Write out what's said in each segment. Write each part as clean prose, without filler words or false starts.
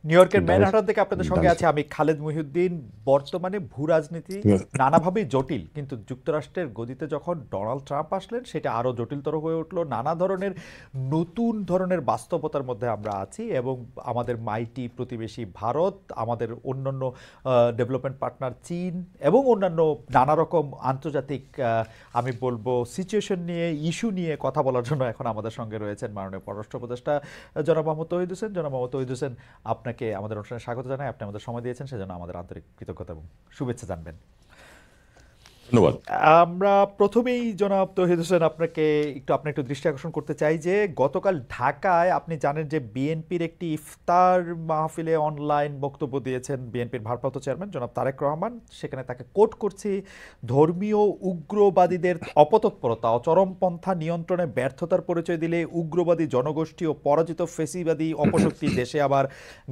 New ইয়র্কের ডাল Manhattan থেকে আপনাদের ডাল সঙ্গে আছে আমি খালেদ মহিউদ্দিন। বর্তমানে ভূ রাজনীতি নানাভাবেই জটিল, কিন্তু যুক্তরাষ্ট্রের গদিতে যখন ডোনাল্ড ট্রাম্প আসলেন সেটা আরও জটিলতর হয়ে উঠলো। নানা ধরনের নতুন ধরনের বাস্তবতার মধ্যে আমরা আছি, এবং আমাদের মাইটি প্রতিবেশী ভারত, আমাদের অন্যান্য ডেভেলপমেন্ট পার্টনার চীন, এবং অন্যান্য নানা রকম আন্তর্জাতিক আমি বলবো সিচুয়েশন নিয়ে, ইস্যু নিয়ে কথা বলার জন্য এখন আমাদের সঙ্গে রয়েছেন মাননীয় পররাষ্ট্র উপদেষ্টা জনাব মোহাম্মদ তৌহিদ হোসেন। জনাব মোহাম্মদ তৌহিদ হোসেন, আপনাকে আমাদের অনুষ্ঠানে স্বাগত জানাই। আপনি আমাদের সময় দিয়েছেন, সেজন্য আমাদের আন্তরিক কৃতজ্ঞতা এবং শুভেচ্ছা জানবেন। ধন্যবাদ। আমরা প্রথমেই জনাব তৌহিদ হোসেন আপনার একটু দৃষ্টি আকর্ষণ করতে চাই যে গতকাল ঢাকায় আপনি জানেন যে বিএনপির একটি ইফতার মাহফিলে অনলাইন বক্তব্য দিয়েছেন বিএনপির ভারপ্রাপ্ত চেয়ারম্যান জনাব তারেক রহমান। সেখানে তাকে কোট করছি, ধর্মীয় উগ্রবাদীদের অপতৎপরতা ও চরমপন্থা নিয়ন্ত্রণে ব্যর্থতার পরিচয় দিলে উগ্রবাদী জনগোষ্ঠী ও পরাজিত ফেসিবাদী অপশক্তি দেশে আবার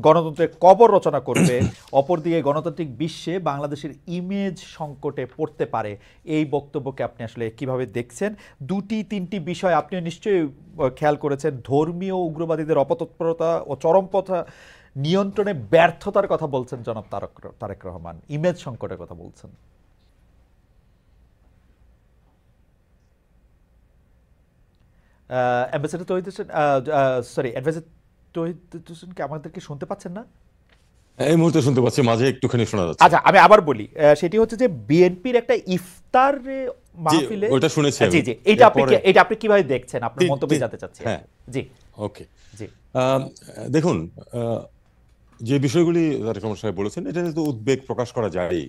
গণতন্ত্রের কবর রচনা করবে। অপরদিকে গণতান্ত্রিক বিশ্বে বাংলাদেশের ইমেজ সংকটে পড়তে পারে। এই বক্তব্যকে আপনি আসলে কিভাবে দেখছেন? দুটি তিনটি বিষয় আপনিও নিশ্চয়ই খেয়াল করেছেন। ধর্মীয় উগ্রবাদীদের অপতৎপরতা ও চরমপন্থা নিয়ন্ত্রণে ব্যর্থতার কথা বলছেন জনাব তারেক রহমান, ইমেজ সংকটের কথা বলছেন। অ্যাম্বাসেডর তৌহিদ হোসেন, সরি অ্যাডভাইজার তৌহিদ হোসেন, কি আমাদেরকে শুনতে পাচ্ছেন না? এই মুহূর্তে শুনতে পাচ্ছি, মাঝে একটুখানি শোনা যাচ্ছে। আচ্ছা, আমি আবার বলি, সেটি হচ্ছে যে বিএনপির একটা ইফতার জি, মাহফিলে। ওটা শুনেছি জি আমি। জি, এরপরে এটা আপনি কিভাবে দেখছেন, আপনার মন্তব্য জানতে চাচ্ছি আর হ্যাঁ, কি। জি ওকে। জি। আম, দেখুন, আহ, যে বিষয়গুলি তারেক রহমান সাহেব বলেছেন, এটা নিয়ে তো উদ্বেগ প্রকাশ করা যায়।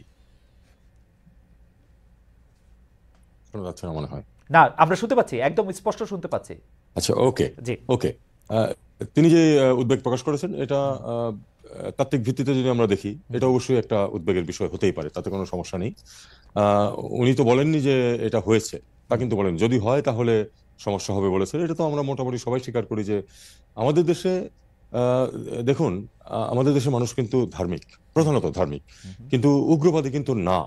শোনা যাচ্ছে না মনে হয়। না, আমরা শুনতে পাচ্ছি, একদম স্পষ্ট শুনতে পাচ্ছি। আচ্ছা, ওকে। জি। ওকে। আহ, তিনি যে উদ্বেগ প্রকাশ করেছেন, এটা আহ, তাত্ত্বিক ভিত্তিতে যদি আমরা দেখি, এটা অবশ্যই একটা উদ্বেগের বিষয় হতেই পারে, তাতে কোনো সমস্যা নেই। উনি তো বলেননি যে এটা হয়েছে, তা কিন্তু বলেন যদি হয় তাহলে সমস্যা হবে বলেছেন। এটা তো আমরা মোটামুটি সবাই স্বীকার করি যে আমাদের দেশে, আহ, দেখুন, আমাদের দেশে মানুষ কিন্তু ধার্মিক, প্রধানত ধার্মিক, কিন্তু উগ্রবাদী কিন্তু না।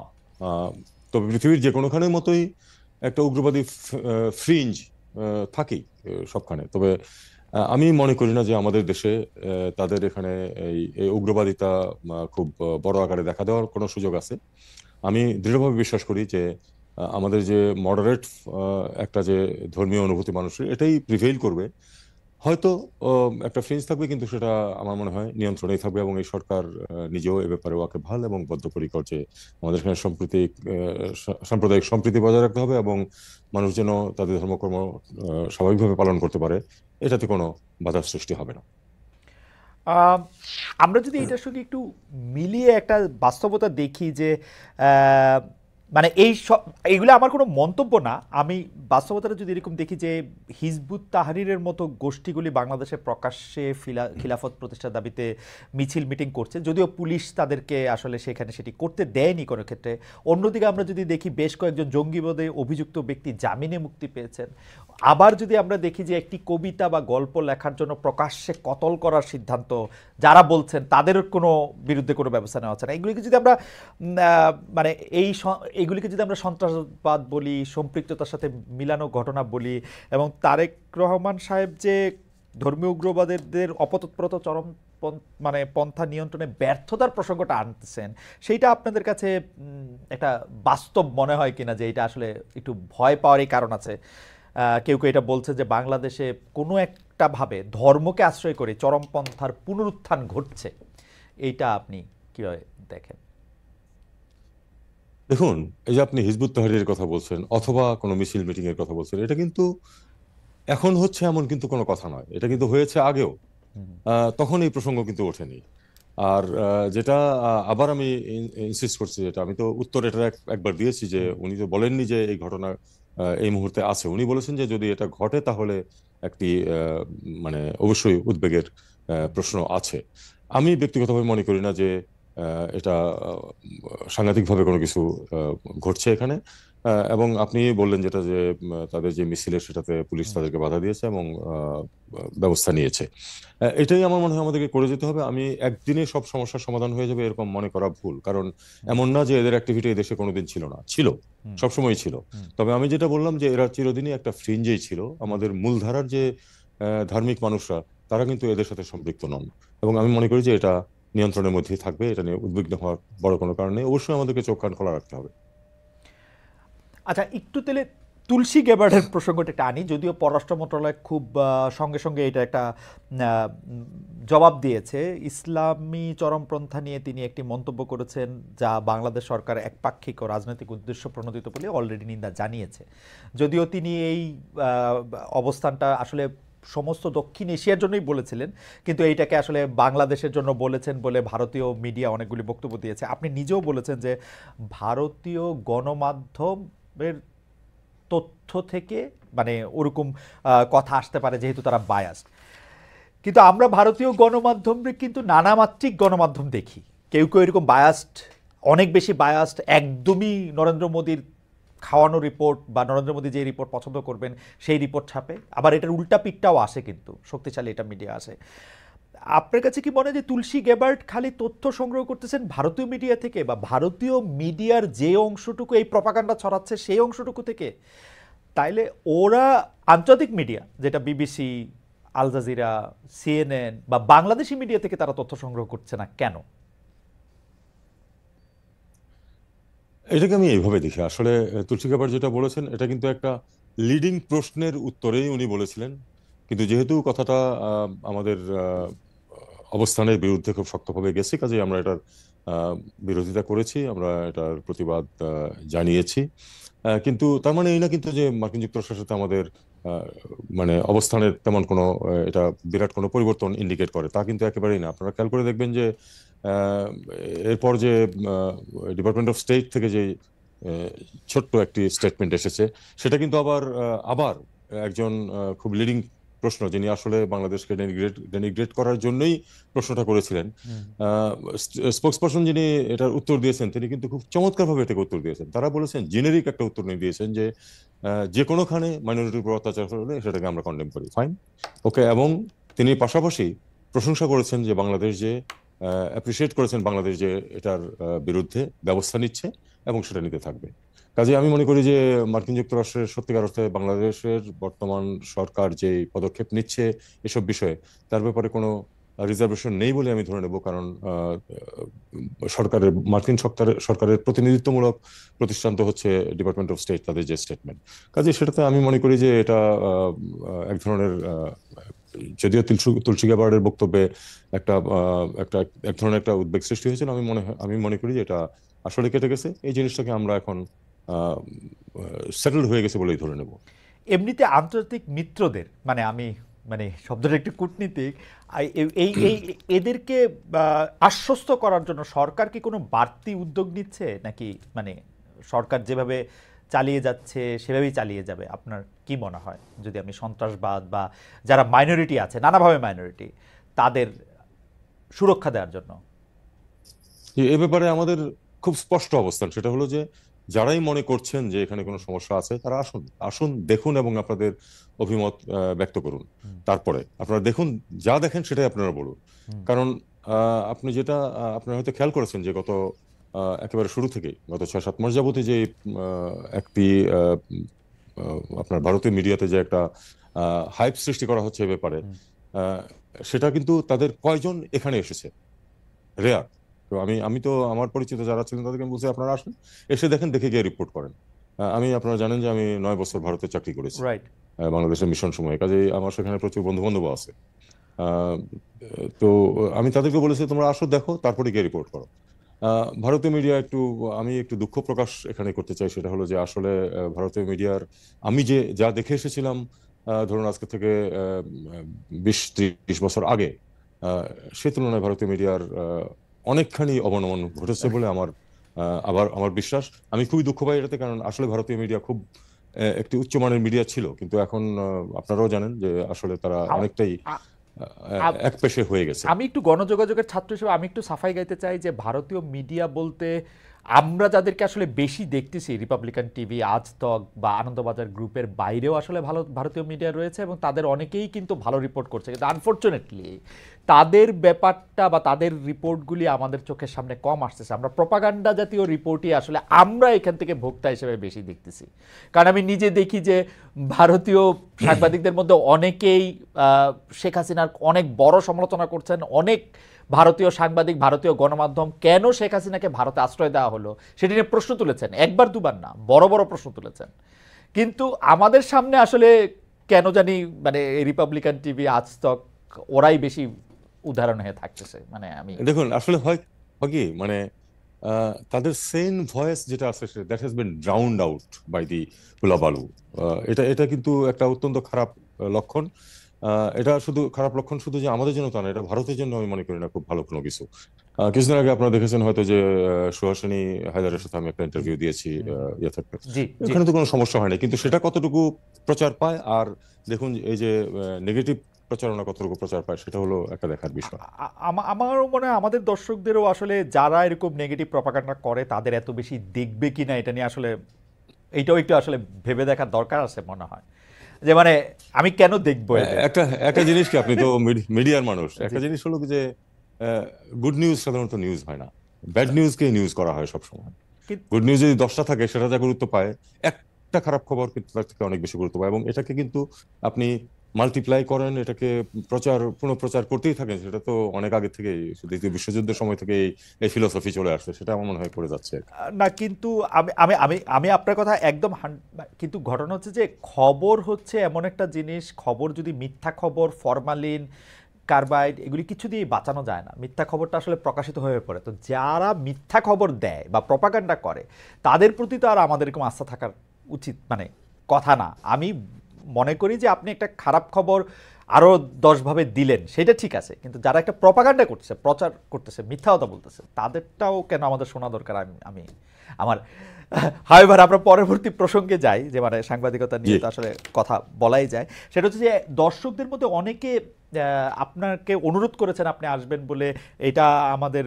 আহ, তবে পৃথিবীর যে কোনোখানের মতোই একটা উগ্রবাদী ফ্রিঞ্জ থাকেই সবখানে। তবে আমি মনে করি না যে আমাদের দেশে তাদের এখানে এই উগ্রবাদিতা খুব বড় আকারে দেখা দেওয়ার কোনো সুযোগ আছে। আমি দৃঢ়ভাবে বিশ্বাস করি যে আমাদের যে মডারেট একটা যে ধর্মীয় অনুভূতি মানুষের, এটাই প্রিভেইল করবে। হয়তো একটা ফ্রিঞ্জ থাকবে, কিন্তু সেটা আমার মনে হয় নিয়ন্ত্রণেই থাকবে, এবং এই সরকার নিজেও এ ব্যাপারে ওয়াকিবহাল এবং বদ্ধপরিকর যে আমাদের এখানে সাম্প্রদায়িক সম্প্রীতি বজায় রাখতে হবে, এবং মানুষ যেন তাদের ধর্মকর্ম স্বাভাবিকভাবে পালন করতে পারে, এটাতে কোনো বাধার সৃষ্টি হবে না। আম, আমরা যদি এটার সঙ্গে একটু মিলিয়ে একটা বাস্তবতা দেখি যে আহ, মানে এই সব, এইগুলো আমার কোনো মন্তব্য না, আমি বাস্তবতাটা যদি এরকম দেখি যে হিজবুত তাহরিরের মতো গোষ্ঠীগুলি বাংলাদেশে প্রকাশ্যে খিলাফত প্রতিষ্ঠার দাবিতে মিছিল মিটিং করছে, যদিও পুলিশ তাদেরকে আসলে সেখানে সেটি করতে দেয়নি কোনো ক্ষেত্রে। অন্যদিকে আমরা যদি দেখি বেশ কয়েকজন জঙ্গিবাদে অভিযুক্ত ব্যক্তি জামিনে মুক্তি পেয়েছেন। আবার যদি আমরা দেখি যে একটি কবিতা বা গল্প লেখার জন্য প্রকাশ্যে কতল করার সিদ্ধান্ত যারা বলছেন তাদের কোনো বিরুদ্ধে কোনো ব্যবস্থা নেওয়া হচ্ছে না, এগুলিকে যদি আমরা মানে এইগুলিকে যদি আমরা সন্ত্রাসবাদ বলি, সম্পৃক্ততার সাথে মিলানো ঘটনা বলি, এবং তারেক রহমান সাহেব যে ধর্মীয় উগ্রবাদের অপতৎপরতা চরম মানে পন্থা নিয়ন্ত্রণে ব্যর্থতার প্রসঙ্গটা আনতেছেন, সেইটা আপনাদের কাছে একটা বাস্তব মনে হয় কিনা যে এটা আসলে একটু ভয় পাওয়ারই কারণ আছে? কেউ কেউ এটা বলছে যে বাংলাদেশে কোনো একটা ভাবে ধর্মকে আশ্রয় করে চরমপন্থার পুনরুত্থান ঘটছে। এইটা আপনি কিভাবে দেখেন? দেখুন, এই যে আপনি হিজবুত তাহরীরের কথা বলছেন অথবা কোনো মিছিল মিটিং এর কথা বলছেন, এটা কিন্তু এখন হচ্ছে এমন কিন্তু কোনো কথা নয়, এটা কিন্তু হয়েছে আগেও। তখন এই প্রসঙ্গ কিন্তু ওঠেনি। আর যেটা আবার আমি ইনসিস্ট করছি, যেটা আমি তো উত্তর এটা একবার দিয়েছি, যে উনি তো বলেননি যে এই ঘটনা এই মুহূর্তে আছে। উনি বলেছেন যে যদি এটা ঘটে তাহলে একটি মানে অবশ্যই উদ্বেগের প্রশ্ন আছে। আমি ব্যক্তিগতভাবে মনে করি না যে এটা সাংঘাতিকভাবে কোনো কিছু ঘটছে এখানে। এবং আপনি বললেন যেটা, যে তাদের যে মিছিলে সেটাতে পুলিশ তাদেরকে বাধা দিয়েছে এবং ব্যবস্থা নিয়েছে। এটাই আমার মনে হয় আমাদেরকে করে যেতে হবে। আমি একদিনে সব সমস্যার সমাধান হয়ে যাবে এরকম মনে করা ভুল, কারণ এমন না যে এদের অ্যাক্টিভিটি এই দেশে কোনোদিন ছিল না, ছিল, সবসময় ছিল। তবে আমি যেটা বললাম যে এরা চিরদিনই একটা ফ্রিঞ্জেই ছিল। আমাদের মূলধারার যে ধার্মিক মানুষরা, তারা কিন্তু এদের সাথে সম্পৃক্ত নন। এবং আমি মনে করি যে এটা নিয়ন্ত্রণের মধ্যেই থাকবে, এটা নিয়ে উদ্বিগ্ন হওয়ার বড় কোনো কারণ নেই। অবশ্যই আমাদেরকে চোখ কান খোলা রাখতে হবে। আচ্ছা, একটু তাহলে তুলসী গ্যাবার্ডের প্রসঙ্গটা একটা আনি, যদিও পররাষ্ট্র মন্ত্রণালয় খুব সঙ্গে সঙ্গে এটা একটা জবাব দিয়েছে। ইসলামী চরমপন্থা নিয়ে তিনি একটি মন্তব্য করেছেন যা বাংলাদেশ সরকার একপাক্ষিক ও রাজনৈতিক উদ্দেশ্য প্রণোদিত বলে অলরেডি নিন্দা জানিয়েছে। যদিও তিনি এই অবস্থানটা আসলে সমস্ত দক্ষিণ এশিয়ার জন্যই বলেছিলেন, কিন্তু এইটাকে আসলে বাংলাদেশের জন্য বলেছেন বলে ভারতীয় মিডিয়া অনেকগুলি বক্তব্য দিয়েছে। আপনি নিজেও বলেছেন যে ভারতীয় গণমাধ্যমের তথ্য থেকে মানে ওরকম কথা আসতে পারে যেহেতু তারা বায়াসড। কিন্তু আমরা ভারতীয় গণমাধ্যমে কিন্তু নানামাত্রিক গণমাধ্যম দেখি, কেউ কেউ এরকম বায়াসড, অনেক বেশি বায়াসড, একদমই নরেন্দ্র মোদীর খাওয়ানো রিপোর্ট বা নরেন্দ্র মোদী যে রিপোর্ট পছন্দ করবেন সেই রিপোর্ট ছাপে। আবার এটার উল্টা পিকটাও আসে, কিন্তু শক্তিশালী এটা মিডিয়া আসে। আপনার কাছে কি মনে হয় যে তুলসী গ্যাবার্ড খালি তথ্য সংগ্রহ করতেছেন ভারতীয় মিডিয়া থেকে, বা ভারতীয় মিডিয়ার যে অংশটুকু এই প্রপাগান্ডা ছড়াচ্ছে সেই অংশটুকু থেকে? তাইলে ওরা আন্তর্জাতিক মিডিয়া যেটা বিবিসি, আল জাজিরা, সিএনএন বা বাংলাদেশি মিডিয়া থেকে তারা তথ্য সংগ্রহ করছে না কেন? এটাকে আমি এইভাবে দেখি, আসলে তুলসী গ্যাবার্ড যেটা বলেছেন এটা কিন্তু একটা লিডিং প্রশ্নের উত্তরেই উনি বলেছিলেন। কিন্তু যেহেতু কথাটা আমাদের অবস্থানের বিরুদ্ধে খুব শক্তভাবে গেছে, কাজেই আমরা এটার বিরোধিতা করেছি, আমরা এটার প্রতিবাদ জানিয়েছি। কিন্তু তার মানে এই না কিন্তু যে মার্কিন যুক্তরাষ্ট্রের সাথে আমাদের মানে অবস্থানের তেমন কোনো এটা বিরাট কোনো পরিবর্তন ইন্ডিকেট করে, তা কিন্তু একেবারেই না। আপনারা খেয়াল করে দেখবেন যে আহ, এরপর যে ডিপার্টমেন্ট অফ স্টেট থেকে যে ছোট্ট একটি স্টেটমেন্ট এসেছে, সেটা কিন্তু আবার একজন খুব লিডিং প্রশ্ন, যিনি আসলে বাংলাদেশকে ডেনিগ্রেট করার জন্যই প্রশ্নটা করেছিলেন, স্পোক্সপারসন যিনি এটার উত্তর দিয়েছেন, তিনি কিন্তু খুব চমৎকারভাবে এটাকে উত্তর দিয়েছেন। তারা বলেছেন, জেনেরিক একটা উত্তর নিয়ে দিয়েছেন যে যে কোনোখানে মাইনরিটির উপর অত্যাচার হলে সেটাকে আমরা কন্ডেম করি, ফাইন, ওকে। এবং তিনি পাশাপাশি প্রশংসা করেছেন যে বাংলাদেশ যে অ্যাপ্রিসিয়েট করেছেন বাংলাদেশ যে এটার বিরুদ্ধে ব্যবস্থা নিচ্ছে এবং সেটা নিতে থাকবে। কাজে আমি মনে করি যে মার্কিন যুক্তরাষ্ট্রের সত্যিকার অর্থে বাংলাদেশের বর্তমান সরকার যে পদক্ষেপ নিচ্ছে এসব বিষয়ে, তার ব্যাপারে কোনো রিজার্ভেশন নেই বলে আমি ধরে নেব। কারণ মার্কিন সরকারের প্রতিনিধিত্বমূলক প্রতিষ্ঠান তো হচ্ছে ডিপার্টমেন্ট অফ স্টেট, তাদের যে স্টেটমেন্ট। কাজে সেটাতে আমি মনে করি যে এটা এক ধরনের যদিও তুলসী গ্যাবার্ডের বক্তব্যে একটা একটা এক ধরনের একটা উদ্বেগ সৃষ্টি হয়েছিল, আমি মনে করি যে এটা আসলে কেটে গেছে। এই জিনিসটাকে আমরা এখন সেটেলড হয়ে গেছে বলেই ধরে নেব। এমনিতে আন্তর্জাতিক মিত্রদের মানে আমি মানে শব্দটা একটু কূটনীতিক, এই এই এদেরকে আশ্বস্ত করার জন্য সরকার কি কোনো বাড়তি উদ্যোগ নিচ্ছে, নাকি মানে সরকার যেভাবে চালিয়ে যাচ্ছে সেভাবেই চালিয়ে যাবে? আপনার কি মনে হয়, যদি আমি সন্ত্রাসবাদ বা যারা মাইনরিটি আছে, নানাভাবে মাইনরিটি, তাদের সুরক্ষা দেওয়ার জন্য? এ ব্যাপারে আমাদের খুব স্পষ্ট অবস্থান, সেটা হলো যে যারাই মনে করছেন যে এখানে কোনো সমস্যা আছে, তারা আসুন, আসুন দেখুন এবং আপনাদের অভিমত ব্যক্ত করুন। তারপরে আপনারা দেখুন, যা দেখেন সেটাই আপনারা বলুন। কারণ আপনি হয়তো খেয়াল করেছেন যে গত একেবারে শুরু থেকেই গত 6-7 মাস যাবতই যে একটি আপনার ভারতীয় মিডিয়াতে যে একটা হাইপ সৃষ্টি করা হচ্ছে এ ব্যাপারে, সেটা কিন্তু তাদের কয়জন এখানে এসেছে রেয়ার। তো আমি তো আমার পরিচিত যারা ছিলেন তাদেরকে আমি বলছি, আপনারা আসুন, এসে দেখেন, দেখে গিয়ে রিপোর্ট করেন। আপনারা জানেন যে আমি 9 বছর ভারতে চাকরি করেছি, রাইট। বাংলাদেশের মিশন সময়ে, কাজে আমার সেখানে প্রচুর বন্ধু বান্ধব আছে। আহ, তো আমি তাদেরকে বলেছি, তোমরা আসো, দেখো, তারপরে গিয়ে রিপোর্ট করো। ভারতীয় মিডিয়া আমি একটু দুঃখ প্রকাশ এখানে করতে চাই, সেটা হলো যে আসলে ভারতীয় মিডিয়ার আমি যা দেখে এসেছিলাম, ধরুন আজকে থেকে 20-30 বছর আগে, সে তুলনায় ভারতীয় মিডিয়ার অনেকখানি অবনমন ঘটেছে বলে আমার বিশ্বাস। আমি খুবই দুঃখ পাই এটাতে, কারণ আসলে ভারতীয় মিডিয়া খুব একটি উচ্চমানের মিডিয়া ছিল, কিন্তু এখন আপনারাও জানেন যে আসলে তারা অনেকটাই একপেশে হয়ে গেছে। আমি একটু গণযোগাযোগের ছাত্র হিসেবে আমি একটু সাফাই গাইতে চাই যে ভারতীয় মিডিয়া বলতে আমরা যাদেরকে আসলে বেশি দেখতেছি রিপাবলিকান টিভি, আজ তক বা আনন্দবাজার গ্রুপের বাইরেও আসলে ভারতীয় মিডিয়া রয়েছে এবং তাদের অনেকেই কিন্তু ভালো রিপোর্ট করছে, কিন্তু আনফরচুনেটলি তাদের ব্যাপারটা বা তাদের রিপোর্টগুলি আমাদের চোখের সামনে কম আসতেছে। আমরা প্রপাগান্ডা জাতীয় রিপোর্টই আসলে আমরা এখান থেকে ভোক্তা হিসেবে বেশি দেখতেছি। কারণ আমি নিজে দেখি যে ভারতীয় সাংবাদিকদের মধ্যে অনেকেই শেখ হাসিনার অনেক বড় সমালোচনা করছেন। অনেক ভারতীয় সাংবাদিক, ভারতীয় গণমাধ্যম কেন শেখ হাসিনাকে ভারতে আশ্রয় দেওয়া হলো সেটি নিয়ে প্রশ্ন তুলেছেন, একবার দুবার না, বড় বড় প্রশ্ন তুলেছেন। কিন্তু আমাদের সামনে আসলে কেন জানি মানে রিপাবলিকান টিভি, আজ তক ওরাই বেশি উদাহরণ হয়ে থাকতেছে। মানে আমি দেখুন আসলে হয় হয় কি মানে তাদের সেন ভয়েস যেটা আছে that has been drowned out by the hullabaloo. এটা এটা কিন্তু একটা অত্যন্ত খারাপ লক্ষণ। এটা শুধু খারাপ লক্ষণ শুধু যে আমাদের জন্য তা না, এটা ভারতের জন্য আমি মনে করি না খুব ভালো কোনো কিছু। কিছুদিন আগে আপনারা দেখেছেন হয়তো যে সুহাসিনী হায়দারের সাথে আমি একটা ইন্টারভিউ দিয়েছি ইয়ে থাকতে, জি জি এখানে তো কোনো সমস্যা হয় না, কিন্তু সেটা কতটুকু প্রচার পায় আর দেখুন এই যে নেগেটিভ প্রচারণা কতটুকু প্রচার পায় সেটা হলো একটা দেখার বিষয়। আমারও মনে হয় আমাদের দর্শকদেরও আসলে যারা এরকম নেগেটিভ প্রপাগান্ডা করে তাদের এত বেশি দেখবে কিনা এটা নিয়ে আসলে এইটাও একটু আসলে ভেবে দেখার দরকার আছে মনে হয়। যে মানে আমি কেন দেখবো এদের। একটা একটা জিনিস কি, আপনি তো মিডিয়ার মানুষ, জি একটা জিনিস হলো কি যে গুড নিউজ সাধারণত নিউজ হয় না, ব্যাড নিউজকে নিউজ করা হয় সবসময়। কিন্তু গুড নিউজ যদি 10টা থাকে সেটা যা গুরুত্ব পায়, একটা খারাপ খবর কিন্তু তার থেকে অনেক বেশি গুরুত্ব পায়, এবং এটাকে কিন্তু আপনি মাল্টিপ্লাই করেন, এটাকে পুনঃপ্রচার করতেই থাকেন। সেটা তো অনেক আগে থেকে, দ্বিতীয় বিশ্বযুদ্ধের সময় থেকে এই ফিলোসফি চলে আসছে, সেটা আমার মনে হয় করে যাচ্ছে। না, কিন্তু আমি আমি আমি আমি আপনার কথা একদম কিন্তু ঘটনা হচ্ছে যে খবর হচ্ছে এমন একটা জিনিস, খবর যদি মিথ্যা খবর, ফরমালিন, কার্বাইড এগুলি কিছু দিয়ে বাঁচানো যায় না। মিথ্যা খবরটা আসলে প্রকাশিত হয়ে পড়ে। তো যারা মিথ্যা খবর দেয় বা প্রপাগান্ডা করে তাদের প্রতি তো আর আমাদের এরকম আস্থা থাকার উচিত মানে কথা না। আমি মনে করি যে আপনি একটা খারাপ খবর আরও 10 ভাবে দিলেন সেটা ঠিক আছে, কিন্তু যারা একটা প্রপাগান্ডা করতেছে, প্রচার করতেছে, মিথ্যা কথা বলতেছে, তাদেরটাও কেন আমাদের শোনা দরকার। আমি আমার হাইবার আমরা পরবর্তী প্রসঙ্গে যাই, যে মানে সাংবাদিকতা জি। নিয়ে তো আসলে কথা বলাই যায়। সেটা হচ্ছে যে দর্শকদের মধ্যে অনেকে আপনাকে অনুরোধ করেছেন আপনি আসবেন বলে। এটা আমাদের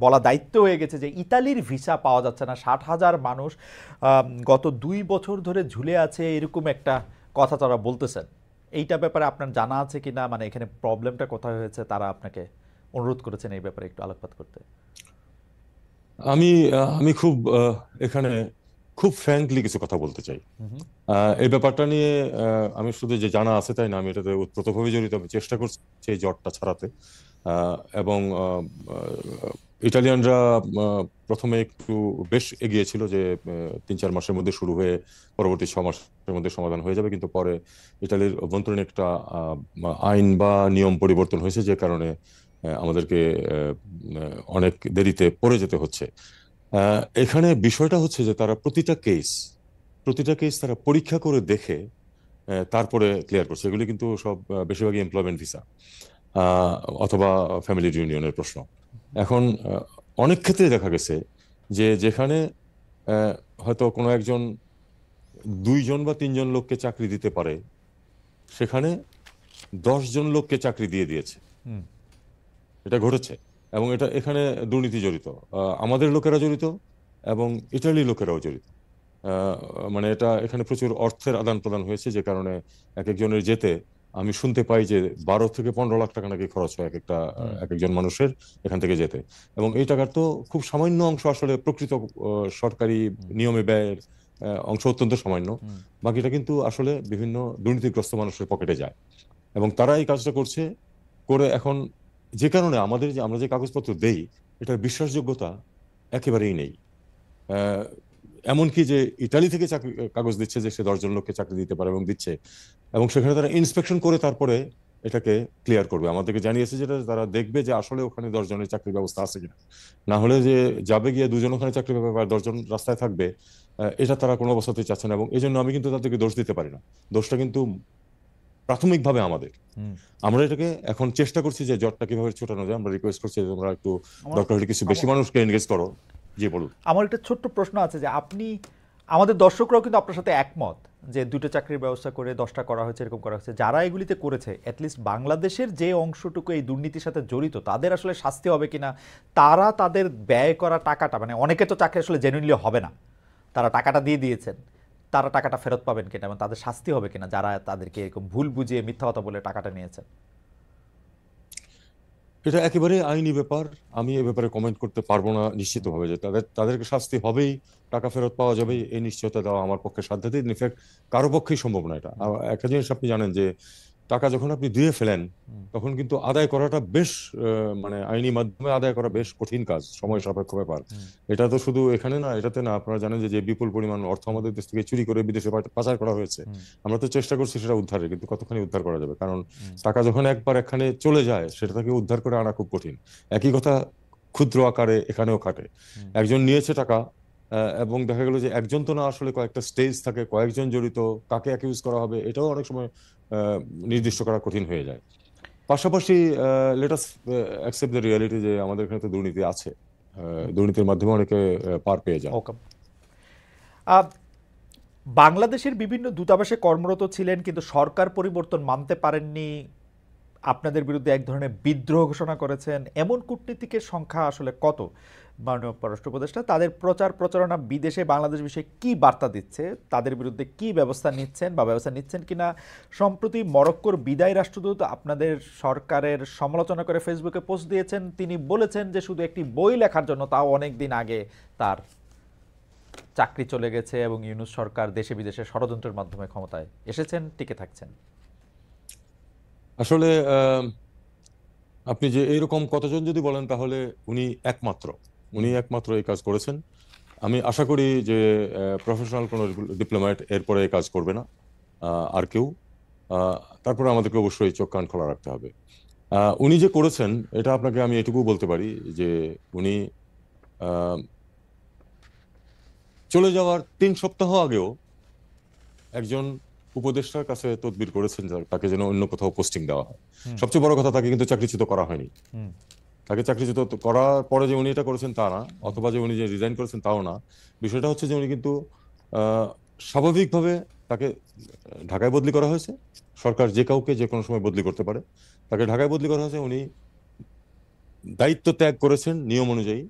বলা দায়িত্ব হয়ে গেছে যে ইতালির ভিসা পাওয়া যাচ্ছে না, 60,000 মানুষ গত 2 বছর ধরে ঝুলে আছে, এরকম একটা কথা তারা বলতেছেন। এইটা ব্যাপারে আপনার জানা আছে কিনা, মানে এখানে প্রবলেমটা কোথায় হয়েছে, তারা আপনাকে অনুরোধ করেছেন এই ব্যাপারে একটু আলোকপাত করতে। আমি আমি খুব এখানে খুব ফ্র্যাঙ্কলি কিছু কথা বলতে চাই। হুম এই ব্যাপারটা নিয়ে আমি শুধু যে জানা আছে তাই না, আমি এটাতে ওতপ্রোতভাবে জড়িত। আমি চেষ্টা করছি এই জটটা ছাড়াতে। এবং ইটালিয়ানরা প্রথমে একটু বেশ এগিয়েছিল যে 3-4 মাসের মধ্যে শুরু হয়ে পরবর্তী 6 মাসের মধ্যে সমাধান হয়ে যাবে, কিন্তু পরে ইটালির অভ্যন্তরীণ একটা আইন বা নিয়ম পরিবর্তন হয়েছে, যে কারণে আমাদেরকে অনেক দেরিতে পড়ে যেতে হচ্ছে। এখানে বিষয়টা হচ্ছে যে তারা প্রতিটা কেস তারা পরীক্ষা করে দেখে তারপরে ক্লিয়ার করছে। এগুলি কিন্তু সব বেশিরভাগই এমপ্লয়মেন্ট ভিসা অথবা ফ্যামিলি ইউনিয়নের প্রশ্ন। এখন অনেক ক্ষেত্রে দেখা গেছে যে যেখানে হয়তো কোনো একজন 2জন বা 3জন লোককে চাকরি দিতে পারে, সেখানে 10জন লোককে চাকরি দিয়ে দিয়েছে। হুম এটা ঘটেছে, এবং এটা এখানে দুর্নীতি জড়িত, আমাদের লোকেরা জড়িত এবং ইটালির লোকেরাও জড়িত। আহ, মানে এটা এখানে প্রচুর অর্থের আদান প্রদান হয়েছে, যে কারণে এক একজনের যেতে আমি শুনতে পাই যে 12 থেকে 15 লাখ টাকা নাকি খরচ হয় হুম এক একজন মানুষের এখান থেকে যেতে। এবং এই টাকার তো খুব সামান্য অংশ আসলে প্রকৃত সরকারি হুম নিয়মে ব্যয়ের অংশ অত্যন্ত সামান্য। হুম বাকিটা কিন্তু আসলে বিভিন্ন দুর্নীতিগ্রস্ত মানুষের পকেটে যায়, এবং তারা এই কাজটা করছে। করে এখন যে কারণে আমরা যে কাগজপত্র দেই, এটার বিশ্বাসযোগ্যতা একেবারেই নেই। আহ, এমনকি যে ইতালি থেকে কাগজ দিচ্ছে যে সে 10জন লোককে চাকরি দিতে পারে এবং দিচ্ছে, এবং সেখানে তারা ইন্সপেকশন করে তারপরে এটাকে ক্লিয়ার করবে। আমাদেরকে জানিয়েছে যেটা তারা দেখবে যে আসলে ওখানে 10জনের চাকরির ব্যবস্থা আছে কিনা। না হলে যে যাবে গিয়ে 2জন ওখানে চাকরি পাবে আর 10জন রাস্তায় থাকবে, এটা তারা কোনো অবস্থাতেই চাচ্ছে না। এবং এই জন্য আমি কিন্তু তাদেরকে দোষ দিতে পারি না, দোষটা কিন্তু প্রাথমিকভাবে আমাদের। হুম আমরা এটাকে এখন চেষ্টা করছি যে জটটা কিভাবে ছোটানো যায়। আমরা রিকোয়েস্ট করছি যে তোমরা একটু আমার দরকার হলে কিছু বেশি আমার মানুষকে এনগেজ করো। জি বলুন। আমার একটা ছোট্ট প্রশ্ন আছে যে আপনি আমাদের দর্শকরাও কিন্তু আপনার সাথে একমত যে দুটো চাকরির ব্যবস্থা করে 10টা করা হয়েছে, এরকম করা হয়েছে। যারা এগুলিতে করেছে অ্যাটলিস্ট বাংলাদেশের যে অংশটুকু এই দুর্নীতির সাথে জড়িত তাদের আসলে শাস্তি হবে কিনা, তারা তাদের ব্যয় করা টাকাটা, মানে অনেকে তো চাকরি আসলে জেনুইনলি হবে না, তারা টাকাটা দিয়ে দিয়েছেন, তারা টাকাটা ফেরত পাবেন কিনা এবং তাদের শাস্তি হবে কিনা যারা তাদেরকে এরকম ভুল বুঝিয়ে মিথ্যা কথা বলে টাকাটা নিয়েছেন। এটা একেবারে আইনি ব্যাপার। আমি এ ব্যাপারে কমেন্ট করতে পারবো না নিশ্চিতভাবে যে তাদেরকে শাস্তি হবেই, টাকা ফেরত পাওয়া যাবে এই নিশ্চয়তা দেওয়া আমার পক্ষে সাধ্যাতীত। ইনফ্যাক্ট কারো পক্ষেই সম্ভব না এটা। একটা জিনিস আপনি জানেন যে টাকা যখন আপনি দিয়ে ফেলেন তখন কিন্তু আদায় করাটা বেশ মানে আইনি মাধ্যমে আদায় করা বেশ কঠিন কাজ, সময় সাপেক্ষ ব্যাপার। এটা তো শুধু এখানে না, এটাতে না, আপনারা জানেন যে বিপুল পরিমাণ অর্থ আমাদের দেশ থেকে চুরি করে বিদেশে পাচার করা হয়েছে। আমরা তো চেষ্টা করছি সেটা উদ্ধারের, কিন্তু কতখানি উদ্ধার করা যাবে? কারণ টাকা যখন একবার এখানে চলে যায় সেটাকে উদ্ধার করে আনা খুব কঠিন। একই কথা ক্ষুদ্র আকারে এখানেও খাটে। একজন নিয়েছে টাকা, এবং দেখা গেল যে একজন তো না, আসলে কয়েকটা স্টেজ থাকে, কয়েকজন জড়িত, কাকে অ্যাকিউজ করা হবে এটাও অনেক সময় নির্দিষ্ট করা কঠিন হয়ে যায়। পাশাপাশি let us accept the reality যে আমাদের এখানে তো দুর্নীতি আছে, দুর্নীতির মাধ্যমে অনেকে পার পেয়ে যায়। ওকে। বাংলাদেশের বিভিন্ন দূতাবাসে কর্মরত ছিলেন কিন্তু সরকার পরিবর্তন মানতে পারেননি, আপনাদের বিরুদ্ধে এক ধরনের বিদ্রোহ ঘোষণা করেছেন, এমন কূটনীতিকের সংখ্যা আসলে কত? মাননীয় পররাষ্ট্র উপদেষ্টা তাদের প্রচার প্রচারণা বিদেশে বাংলাদেশ বিষয়ে কি বার্তা দিচ্ছে, তাদের বিরুদ্ধে কি ব্যবস্থা নিচ্ছেন বা ব্যবস্থা নিচ্ছেন কিনা? সম্প্রতি মরক্কোর বিদায়ী রাষ্ট্রদূত আপনাদের সরকারের সমালোচনা করে ফেসবুকে পোস্ট দিয়েছেন। তিনি বলেছেন যে শুধু একটি বই লেখার জন্য, তাও অনেক দিন আগে, তার চাকরি চলে গেছে এবং ইউনূস সরকার দেশে বিদেশে ষড়যন্ত্রের মাধ্যমে ক্ষমতায় এসেছেন, টিকে থাকছেন। আসলে আপনি যে এইরকম কতজন যদি বলেন তাহলে উনি একমাত্র এই কাজ করেছেন। আমি আশা করি যে প্রফেশনাল কোনো ডিপ্লোম্যাট এরপরে এই কাজ করবে না, আর কেউ। তারপরে আমাদেরকে অবশ্যই চোখ কান খোলা রাখতে হবে। উনি যে করেছেন এটা আপনাকে আমি এটুকু বলতে পারি যে উনি চলে যাওয়ার 3 সপ্তাহ আগেও একজন উপদেষ্টার কাছে তদবির করেছেন তাকে যেন অন্য কোথাও পোস্টিং দেওয়া হয়। সবচেয়ে বড় কথা, তাকে কিন্তু চাকরিচ্যুত করা হয়নি। তাকে চাকরিচ্যুত করার পরে যে উনি এটা করেছেন তা না, অথবা যে উনি যে রিজাইন করেছেন তাও না। বিষয়টা হচ্ছে যে উনি কিন্তু স্বাভাবিকভাবে তাকে ঢাকায় বদলি করা হয়েছে। সরকার যে কাউকে যে কোনো সময় বদলি করতে পারে, তাকে ঢাকায় বদলি করা হয়েছে। উনি দায়িত্ব ত্যাগ করেছেন নিয়ম অনুযায়ী,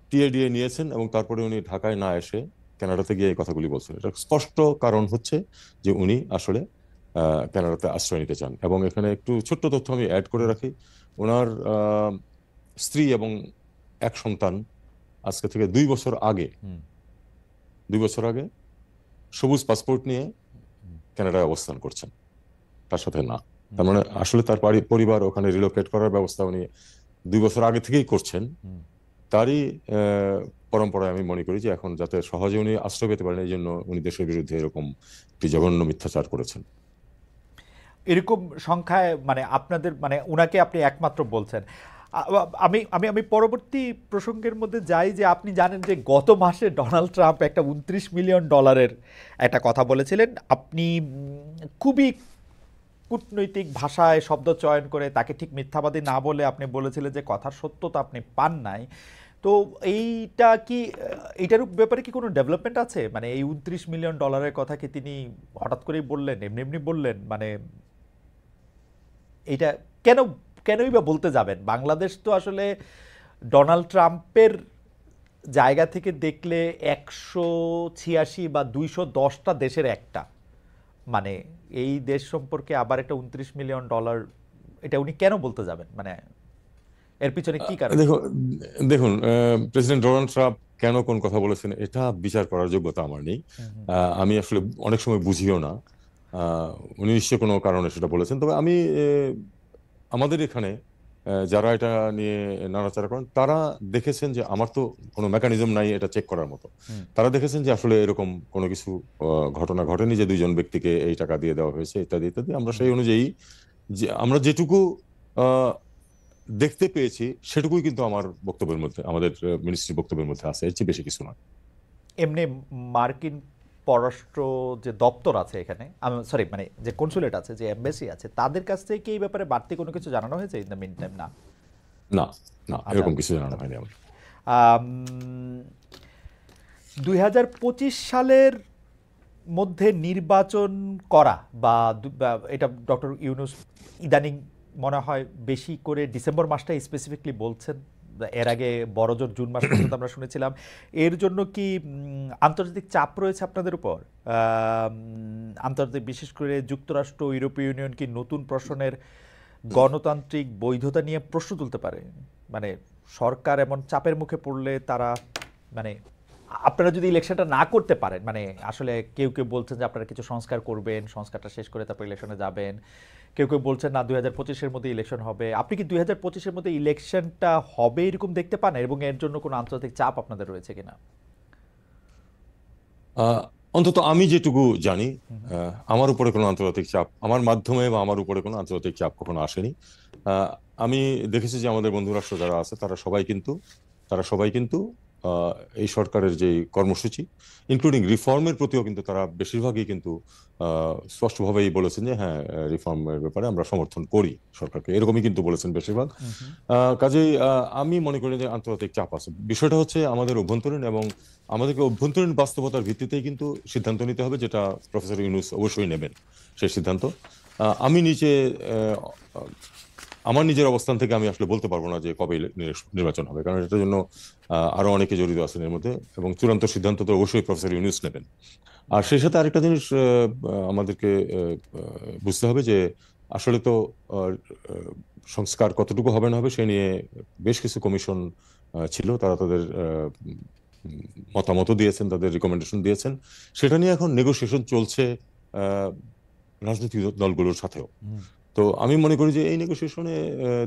টিএডিএ নিয়েছেন, এবং তারপরে উনি ঢাকায় না এসে কানাডাতে গিয়ে এই কথাগুলি বলছেন। এটা স্পষ্ট কারণ হচ্ছে যে উনি আসলে কানাডাতে আশ্রয় নিতে চান। এবং এখানে একটু ছোট্ট তথ্য আমি অ্যাড করে রাখি। ওনার স্ত্রী এবং এক সন্তান আজকে থেকে 2 বছর আগে সবুজ পাসপোর্ট নিয়ে কানাডায় অবস্থান করছেন, তার সাথে না। তার মানে আসলে তার পরিবার ওখানে রিলোকেট করার ব্যবস্থা উনি 2 বছর আগে থেকেই করছেন। তারই পরম্পরায় আমি মনে করি যে এখন যাতে সহজে উনি আশ্রয় পেতে পারেন, এই জন্য উনি দেশের বিরুদ্ধে এরকম একটি জঘন্য মিথ্যাচার করেছেন। এরকম সংখ্যায় মানে আপনাদের, মানে উনাকে আপনি একমাত্র বলছেন। আমি আমি আমি পরবর্তী প্রসঙ্গের মধ্যে যাই, যে আপনি জানেন যে গত মাসে ডোনাল্ড ট্রাম্প একটা $29 মিলিয়ন একটা কথা বলেছিলেন। আপনি খুবই কূটনৈতিক ভাষায় শব্দ চয়ন করে তাকে ঠিক মিথ্যাবাদী না বলে আপনি বলেছিলেন যে কথার সত্যতা আপনি পান নাই। তো এইটা কি, এইটার ব্যাপারে কি কোনো ডেভেলপমেন্ট আছে? মানে এই $29 মিলিয়ন কথা কি তিনি হঠাৎ করেই বললেন, এমনি এমনি বললেন? মানে এইটা কেন, কেনই বা বলতে যাবেন? বাংলাদেশ তো আসলে ডোনাল্ড ট্রাম্পের জায়গা থেকে দেখলে 186 বা 210টা দেশের একটা, মানে এই দেশ সম্পর্কে আবার একটা $29 মিলিয়ন, এটা উনি কেন বলতে যাবেন? মানে এর পিছনে কি কারণ? দেখুন, প্রেসিডেন্ট ডোনাল্ড ট্রাম্প কেন কোন কথা বলেছেন এটা বিচার করার যোগ্যতা আমার নেই। আমি আসলে অনেক সময় বুঝিও না। উনি নিশ্চয়ই কোনো কারণে সেটা বলেছেন। তবে আমি আমাদের এখানে যারা এটা নিয়ে নাড়াচাড়া করেন তারা দেখেছেন যে আমার তো কোনো মেকানিজম নাই এটা চেক করার মতো। তারা দেখেছেন যে আসলে এরকম কোনো কিছু ঘটনা ঘটেনি যে 2জন ব্যক্তিকে এই টাকা দিয়ে দেওয়া হয়েছে ইত্যাদি ইত্যাদি। আমরা সেই অনুযায়ী যে আমরা যেটুকু দেখতে পেয়েছি সেটুকুই কিন্তু আমার বক্তব্যের মধ্যে, আমাদের মিনিস্ট্রির বক্তব্যের মধ্যে আছে, এর চেয়ে বেশি কিছু না। এমনি মার্কিন পররাষ্ট্র যে দপ্তর আছে এখানে, সরি মানে যে কনসুলেট আছে, যে এমবাসি আছে, তাদের কাছ থেকে কি এই ব্যাপারে বাড়তি কোনো কিছু জানানো হয়েছে ইন দ্য মিন টাইম? না, না, না, এরকম কিছু জানানো হয়নি আমার। 2025 সালের মধ্যে নির্বাচন করা বা এটা ডক্টর ইউনূস ইদানিং মনে হয় বেশি করে ডিসেম্বর মাসটাই স্পেসিফিকলি বলছেন। এর আগে বড়জোর জুন মাস পর্যন্ত আমরা শুনেছিলাম। এর জন্য কি আন্তর্জাতিক চাপ রয়েছে আপনাদের উপর? আন্তর্জাতিক, বিশেষ করে যুক্তরাষ্ট্র, ইউরোপীয় ইউনিয়ন কি নতুন প্রশ্নের গণতান্ত্রিক বৈধতা নিয়ে প্রশ্ন তুলতে পারে? মানে সরকার এমন চাপের মুখে পড়লে তারা, মানে আপনারা যদি ইলেকশনটা না করতে পারেন, মানে আসলে কেউ কেউ বলছেন যে আপনারা কিছু সংস্কার করবেন, সংস্কারটা শেষ করে তারপর ইলেকশনে যাবেন, কেউ কেউ বলছেন না 2025-এর মধ্যে ইলেকশন হবে। আপনি কি 2025-এর মধ্যে ইলেকশনটা হবে এরকম দেখতে পান, এবং এর জন্য কোনো আন্তর্জাতিক চাপ আপনাদের রয়েছে কিনা? আহ, অন্তত আমি যেটুকু জানি, আমার উপরে কোনো আন্তর্জাতিক চাপ, আমার মাধ্যমে বা আমার উপরে কোনো আন্তর্জাতিক চাপ কখনো আসেনি। আহ, আমি দেখেছি যে আমাদের বন্ধু রাষ্ট্র যারা আছে তারা সবাই কিন্তু আহ, এই সরকারের যে কর্মসূচি, ইনক্লুডিং রিফর্মের প্রতিও কিন্তু তারা বেশিরভাগই কিন্তু স্পষ্টভাবেই বলেছেন যে হ্যাঁ, রিফর্মের ব্যাপারে আমরা সমর্থন করি সরকারকে, এরকমই কিন্তু বলেছেন বেশিরভাগ। কাজেই আমি মনে করি যে আন্তর্জাতিক চাপ আছে। বিষয়টা হচ্ছে আমাদের অভ্যন্তরীণ, এবং আমাদেরকে অভ্যন্তরীণ বাস্তবতার ভিত্তিতেই কিন্তু সিদ্ধান্ত নিতে হবে, যেটা প্রফেসর ইউনূস অবশ্যই নেবেন সেই সিদ্ধান্ত। আমি নিচে আমার নিজের অবস্থান থেকে আমি আসলে বলতে পারবো না যে কবে নির্বাচন হবে, কারণ এটার জন্য আরো অনেকে জড়িত আছেন এর মধ্যে, এবং চূড়ান্ত সিদ্ধান্ত তো অবশ্যই প্রফেসর ইউনূস নেবেন। আর সেই সাথে আরেকটা জিনিস আমাদেরকে বুঝতে হবে যে আসলে তো আহ, আহ, সংস্কার কতটুকু হবে না হবে সে নিয়ে বেশ কিছু কমিশন ছিল, তারা তাদের মতামত দিয়েছেন, তাদের রিকমেন্ডেশন দিয়েছেন। সেটা নিয়ে এখন নেগোসিয়েশন চলছে আহ, রাজনৈতিক দলগুলোর সাথেও। তো আমি মনে করি যে এই নেগোসিয়েশনে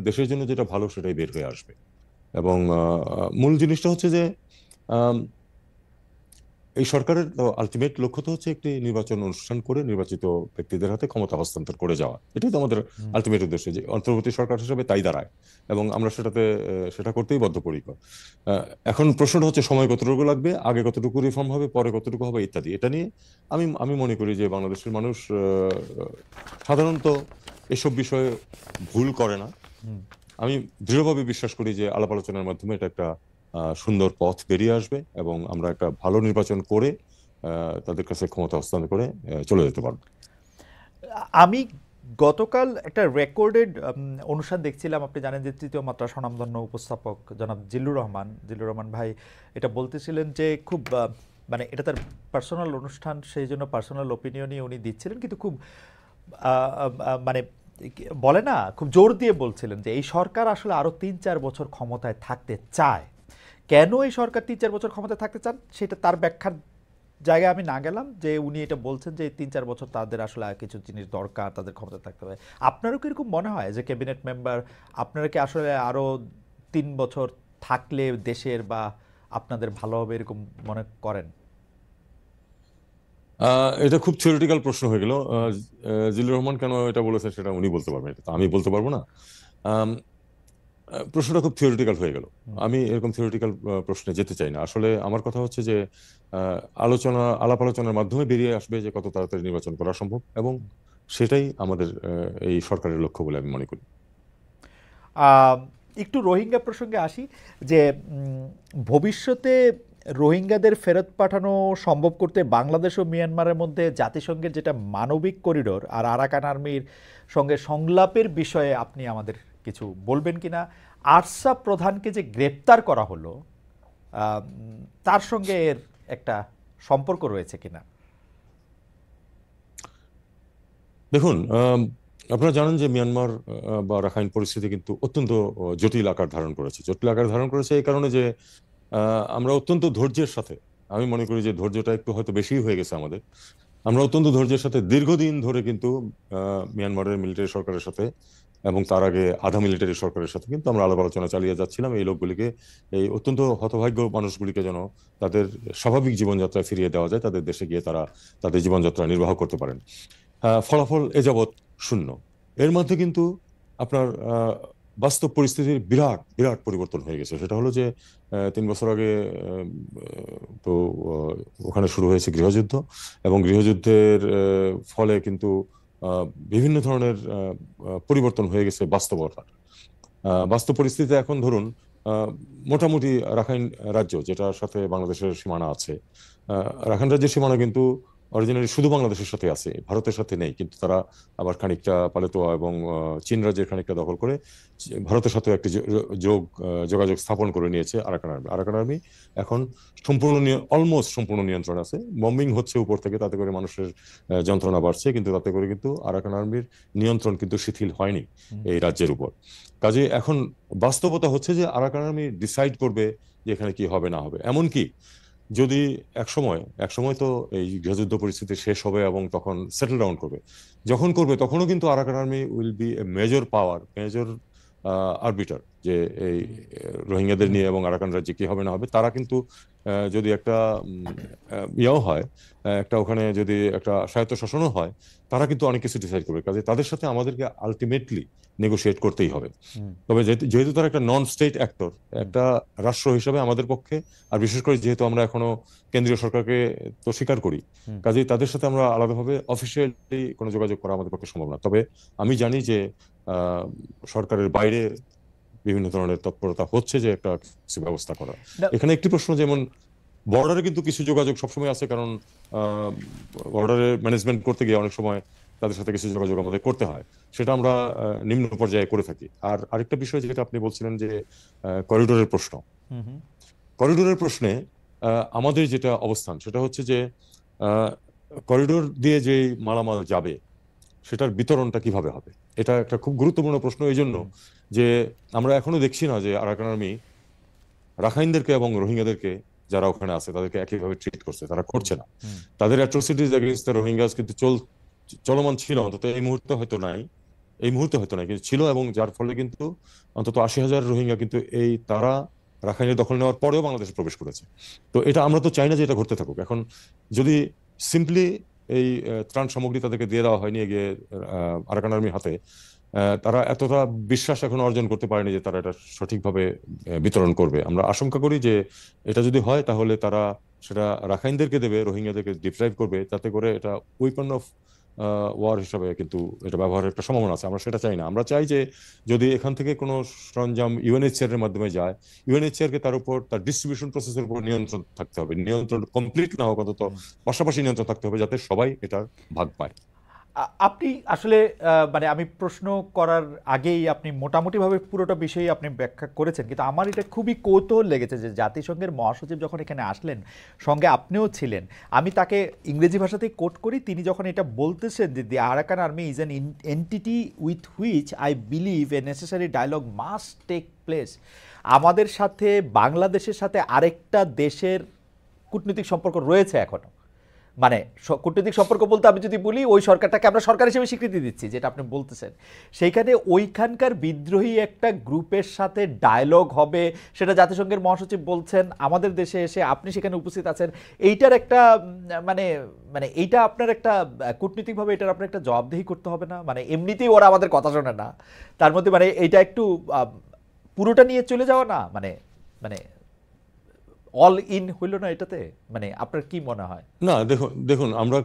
দেশের জন্য যেটা ভালো সেটাই বের হয়ে আসবে। এবং মূল জিনিসটা হচ্ছে যে এই সরকারের আলটিমেট লক্ষ্য তো হচ্ছে একটি নির্বাচন অনুষ্ঠান করে নির্বাচিত ব্যক্তিদের হাতে ক্ষমতা হস্তান্তর করে যাওয়া। এটাই তো আমাদের আলটিমেট উদ্দেশ্য, যে অন্তর্বর্তী সরকার হিসেবে তাই দাঁড়ায়, এবং আমরা সেটা করতেই বদ্ধপরিকর। এখন প্রশ্নটা হচ্ছে সময় কতটুকু লাগবে, আগে কতটুকু রিফর্ম হবে, পরে কতটুকু হবে ইত্যাদি। এটা নিয়ে আমি আমি মনে করি যে বাংলাদেশের মানুষ সাধারণত এসব বিষয়ে ভুল করে না। আমি দৃঢ়ভাবে বিশ্বাস করি যে আলাপ আলোচনার মাধ্যমে এটা একটা সুন্দর পথ বেরিয়ে আসবে, এবং আমরা একটা ভালো নির্বাচন করে তাদের কাছে ক্ষমতা হস্তান্তর করে চলে যেতে পারবো। আমি গতকাল একটা রেকর্ডেড অনুষ্ঠান দেখছিলাম। আপনি জানেন যে তৃতীয় মাত্রা স্বনামধন্য উপস্থাপক জনাব জিল্লুর রহমান ভাই এটা বলতেছিলেন যে খুব মানে এটা তার পার্সোনাল অনুষ্ঠান, সেই জন্য পার্সোনাল ওপিনিয়নই উনি দিচ্ছিলেন, কিন্তু খুব মানে বলে না, খুব জোর দিয়ে বলছিলেন যে এই সরকার আসলে আরো 3-4 বছর ক্ষমতায় থাকতে চায়। কেন এই সরকার 3-4 বছর ক্ষমতায় থাকতে চান সেটা তার ব্যাখ্যার জায়গায় আমি না গেলাম, যে উনি এটা বলছেন যে 3-4 বছর তাদের আসলে কিছু জিনিস দরকার, তাদের ক্ষমতা থাকতে হবে। আপনারও কি এরকম মনে হয় যে ক্যাবিনেট মেম্বার, আপনারা কি আসলে আরো 3 বছর থাকলে দেশের বা আপনাদের ভালো হবে এরকম মনে করেন? এটা খুব থিওরিটিক্যাল প্রশ্ন হয়ে গেল। জিল্লুর রহমান কেন এটা বলেছেন সেটা উনি বলতে পারবেন, এটা তো আমি বলতে পারবো না। আম, প্রশ্নটা খুব থিওরিটিক্যাল হয়ে গেল। আমি এরকম থিওরিটিক্যাল প্রশ্নে যেতে চাই না। আসলে আমার কথা হচ্ছে যে আলাপ আলোচনার মাধ্যমে বেরিয়ে আসবে যে কত তাড়াতাড়ি নির্বাচন করা সম্ভব, এবং সেটাই আমাদের এই সরকারের লক্ষ্য বলে আমি মনে করি। একটু রোহিঙ্গা প্রসঙ্গে আসি, যে ভবিষ্যতে রোহিঙ্গাদের ফেরত পাঠানো সম্ভব করতে বাংলাদেশ ও মিয়ানমারের মধ্যে জাতিসংঘের যেটা মানবিক করিডোর আর আরাকান আর্মির সঙ্গে সংলাপের বিষয়ে আপনি আমাদের কিছু বলবেন কিনা? আরসাব প্রধানকে যে গ্রেপ্তার করা হলো, তার সঙ্গে এর একটা সম্পর্ক রয়েছে কিনা? দেখুন, আপনারা জানেন যে মিয়ানমার বা রাখাইন পরিস্থিতি কিন্তু অত্যন্ত জটিল আকার ধারণ করেছে। জটিল আকার ধারণ করেছে এই কারণে যে আমরা অত্যন্ত ধৈর্যের সাথে, আমি মনে করি যে ধৈর্যটা একটু হয়তো বেশি হয়ে গেছে আমাদের। আমরা অত্যন্ত ধৈর্যের সাথে দীর্ঘদিন ধরে কিন্তু মিয়ানমারের মিলিটারি সরকারের সাথে, এবং তার আগে আধা মিলিটারি সরকারের সাথে কিন্তু আমরা আলাপ আলোচনা চালিয়ে যাচ্ছিলাম এই লোকগুলিকে, এই অত্যন্ত হতভাগ্য মানুষগুলিকে যেন তাদের স্বাভাবিক জীবনযাত্রায় ফিরিয়ে দেওয়া যায়, তাদের দেশে গিয়ে তারা তাদের জীবনযাত্রা নির্বাহ করতে পারেন। ফলাফল এ যাবৎ শূন্য। এর মধ্যে কিন্তু আপনার বাস্তব পরিস্থিতির বিরাট বিরাট পরিবর্তন হয়ে গেছে। সেটা হলো যে 3 বছর আগে তো ওখানে শুরু হয়েছে গৃহযুদ্ধ, এবং গৃহযুদ্ধের ফলে কিন্তু বিভিন্ন ধরনের পরিবর্তন হয়ে গেছে বাস্তবতা। বাস্তব পরিস্থিতিতে এখন ধরুন আহ, মোটামুটি রাখাইন রাজ্য, যেটার সাথে বাংলাদেশের সীমানা আছে, রাখাইন রাজ্যের সীমানা কিন্তু অরিজিনালি শুধু বাংলাদেশের সাথে আছে, ভারতের সাথে নেই, কিন্তু তারা আবার খানিকটা পালেতোয়া এবং চীন রাজ্যের খানিকটা দখল করে ভারতের সাথে একটি যোগাযোগ স্থাপন করে নিয়েছে আরাকান আর্মি। আরাকান আর্মি এখন সম্পূর্ণ অলমোস্ট সম্পূর্ণ নিয়ন্ত্রণ আছে। বম্বিং হচ্ছে উপর থেকে, তাতে করে মানুষের যন্ত্রণা বাড়ছে, কিন্তু তাতে করে কিন্তু আরাকান আর্মির নিয়ন্ত্রণ কিন্তু শিথিল হয়নি এই রাজ্যের উপর। কাজে এখন বাস্তবতা হচ্ছে যে আরাকান আর্মি ডিসাইড করবে যে এখানে কি হবে না হবে। এমনকি যদি এক সময় তো এই গৃহযুদ্ধ পরিস্থিতি শেষ হবে এবং তখন সেটেল ডাউন করবে, যখন করবে তখনও কিন্তু Arakan army will B a major power, major arbiter, যে এই রোহিঙ্গাদের নিয়ে এবং আরাকান রাজ্যে কি হবে না হবে। তারা কিন্তু যদি একটা ইয়েও হয়, একটা ওখানে যদি একটা স্বায়ত্তশাসনও হয়, তারা কিন্তু অনেক কিছু ডিসাইড করবে। কাজে তাদের সাথে আমাদেরকে আলটিমেটলি নেগোশিয়েট করতেই হবে। তবে যেহেতু তারা একটা নন স্টেট অ্যাক্টর, একটা রাষ্ট্র হিসেবে আমাদের পক্ষে, আর বিশেষ করে যেহেতু আমরা এখনো কেন্দ্রীয় সরকারকে তো স্বীকার করি, কাজেই তাদের সাথে আমরা আলাদাভাবে অফিসিয়ালি কোনো যোগাযোগ করা আমাদের পক্ষে সম্ভব না। তবে আমি জানি যে আহ, সরকারের বাইরে বিভিন্ন ধরনের তৎপরতা হচ্ছে যে একটা কিছু ব্যবস্থা করা। না, এখানে একটি প্রশ্ন, যেমন বর্ডারে কিন্তু কিছু যোগাযোগ সবসময় আছে, কারণ বর্ডারে ম্যানেজমেন্ট করতে গিয়ে অনেক সময় তাদের সাথে কিছু যোগাযোগ আমাদের করতে হয়, সেটা আমরা নিম্ন পর্যায়ে করে থাকি। আর আরেকটা বিষয় যেটা আপনি বলছিলেন যে করিডোরের প্রশ্ন, করিডোরের প্রশ্নে আমাদের যেটা অবস্থান সেটা হচ্ছে যে করিডোর দিয়ে যে মালামাল যাবে সেটার বিতরণটা কিভাবে হবে, এটা একটা খুব গুরুত্বপূর্ণ প্রশ্ন। এই জন্য যে আমরা এখনো দেখছি না যে আরাকান আর্মি রাখাইনদেরকে এবং রোহিঙ্গাদেরকে যারা ওখানে আছে তাদেরকে একইভাবে ট্রিট করছে, তারা করছে না। তাদের অ্যাট্রোসিটিজ এগেইনস্ট দ্য রোহিঙ্গাস কিন্তু চলমান ছিল, অন্তত এই মুহূর্তে হয়তো নাই, কিন্তু ছিল, এবং যার ফলে কিন্তু অন্তত 80,000 রোহিঙ্গা কিন্তু তারা রাখাইনের দখল নেওয়ার পরেও বাংলাদেশে প্রবেশ করেছে। তো এটা আমরা তো চাই না যে এটা ঘটতে থাকুক। এখন যদি সিম্পলি এই ত্রাণ সামগ্রী তাদেরকে দিয়ে দেওয়া হয়নি গিয়ে আরাকান আর্মির হাতে, তারা এতটা বিশ্বাস এখন অর্জন করতে পারেনি যে তারা এটা সঠিকভাবে বিতরণ করবে। আমরা আশঙ্কা করি যে এটা যদি হয় তাহলে তারা সেটা রাখাইনদেরকে দেবে, রোহিঙ্গাদেরকে ডিপ্রাইভ করবে, যাতে করে এটা উইপন অফ ওয়ার হিসাবে কিন্তু এটা ব্যবহারের একটা সম্ভাবনা আছে। আমরা সেটা চাই না। আমরা চাই যে যদি এখান থেকে কোনো সরঞ্জাম ইউএনএইচসিআর এর মাধ্যমে যায়, ইউএনএইচসিআর কে তার উপর, তার ডিস্ট্রিবিউশন প্রসেসের উপর নিয়ন্ত্রণ থাকতে হবে। নিয়ন্ত্রণ কমপ্লিট না হোক, অন্তত পাশাপাশি নিয়ন্ত্রণ থাকতে হবে, যাতে সবাই এটার ভাগ পায়। আপনি আসলে মানে আমি প্রশ্ন করার আগেই আপনি মোটামুটিভাবে পুরোটা বিষয়ই আপনি ব্যাখ্যা করেছেন, কিন্তু আমার এটা খুবই কৌতূহল লেগেছে যে জাতিসংঘের মহাসচিব যখন এখানে আসলেন, সঙ্গে আপনিও ছিলেন, আমি তাকে ইংরেজি ভাষাতেই কোট করি, তিনি যখন এটা বলতেছেন যে the Arakan Army is an entity with which I believe a necessary dialogue must take place. আমাদের সাথে বাংলাদেশের সাথে আরেকটা দেশের কূটনৈতিক সম্পর্ক রয়েছে এখনো, মানে কূটনৈতিক সম্পর্ক বলতে আমি যদি বলি ওই সরকারটাকে আমরা সরকার হিসেবে স্বীকৃতি দিচ্ছি, যেটা আপনি বলতেছেন, সেইখানে ওইখানকার বিদ্রোহী একটা গ্রুপের সাথে ডায়লগ হবে, সেটা জাতিসংঘের মহাসচিব বলছেন, আমাদের দেশে এসে আপনি সেখানে উপস্থিত আছেন। এইটার একটা মানে মানে এইটা আপনার একটা কূটনৈতিকভাবে এটার আপনার একটা জবাবদিহি করতে হবে না? মানে এমনিতেই ওরা আমাদের কথা শোনে না, তার মধ্যে মানে এইটা একটু পুরোটা নিয়ে চলে যাওয়া না, মানে মানে অল ইন হইল না এটাতে? মানে আপনার কি মনে হয়? না, দেখুন দেখুন আমরা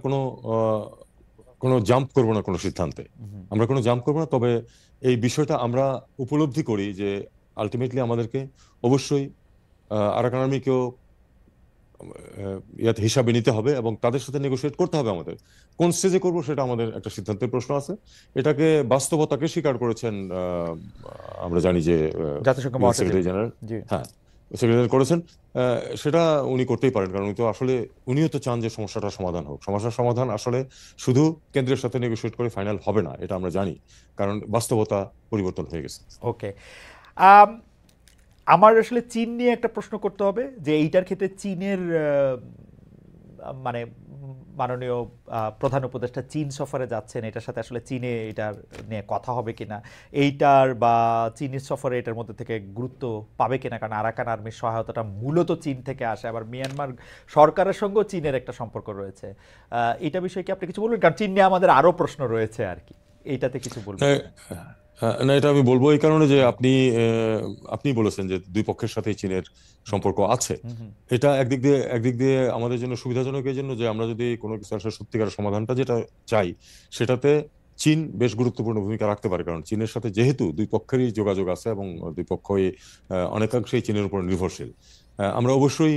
কোনো জাম্প করব না কোনো সিদ্ধান্তে, আমরা কোনো জাম্প করব না। তবে এই বিষয়টা আমরা উপলব্ধি করি যে আলটিমেটলি আমাদেরকে অবশ্যই আরাকান আর্মিকেও ইয়াতে হিসাবে নিতে হবে এবং তাদের সাথে নেগোশিয়েট করতে হবে। আমাদের কোন স্টেজে করব সেটা আমাদের একটা সিদ্ধান্তের প্রশ্ন আছে। এটাকে বাস্তবতাকে স্বীকার করেছেন, আমরা জানি যে জাতিসংঘ মহাসচিব, সেক্রেটারি জেনারেল, জি, হ্যাঁ, সেক্রেটারি করেছেন। সেটা উনি করতেই পারেন, কারণ উনি তো আসলে উনিও তো চান যে সমস্যাটা সমাধান হোক। সমস্যার সমাধান আসলে শুধু কেন্দ্রের সাথে নেগোশিয়েট করে ফাইনাল হবে না, এটা আমরা জানি, কারণ বাস্তবতা পরিবর্তন হয়ে গেছে। ওকে। আমার আসলে চীন নিয়ে একটা প্রশ্ন করতে হবে, যে এইটার ক্ষেত্রে চীনের মানে মাননীয় প্রধান উপদেষ্টা চীন সফরে যাচ্ছেন, এটার সাথে আসলে চীনে এটার নিয়ে কথা হবে কিনা, এইটার বা চীনের সফরে এটার মধ্যে থেকে গুরুত্ব পাবে কিনা, কারণ আরাকান আর্মির সহায়তাটা মূলত চীন থেকে আসে, আবার মিয়ানমার সরকারের সঙ্গেও চীনের একটা সম্পর্ক রয়েছে। এটা বিষয়ে কি আপনি কিছু বলবেন? কারণ চীন নিয়ে আমাদের আরও প্রশ্ন রয়েছে আর কি, এইটাতে কিছু বলবেন? না, এটা আমি বলবো এই কারণে যে আপনি বলেছেন যে দুই পক্ষের সাথেই চীনের সম্পর্ক আছে। এটা একদিক দিয়ে আমাদের জন্য সুবিধাজনক, এই জন্য যে আমরা যদি কোনো কিছু আসলে সত্যিকার সমাধানটা যেটা চাই সেটাতে চীন বেশ গুরুত্বপূর্ণ ভূমিকা রাখতে পারে, কারণ চীনের সাথে যেহেতু দুই পক্ষেরই যোগাযোগ আছে এবং দুই পক্ষই অনেকাংশেই চীনের উপর নির্ভরশীল। আমরা অবশ্যই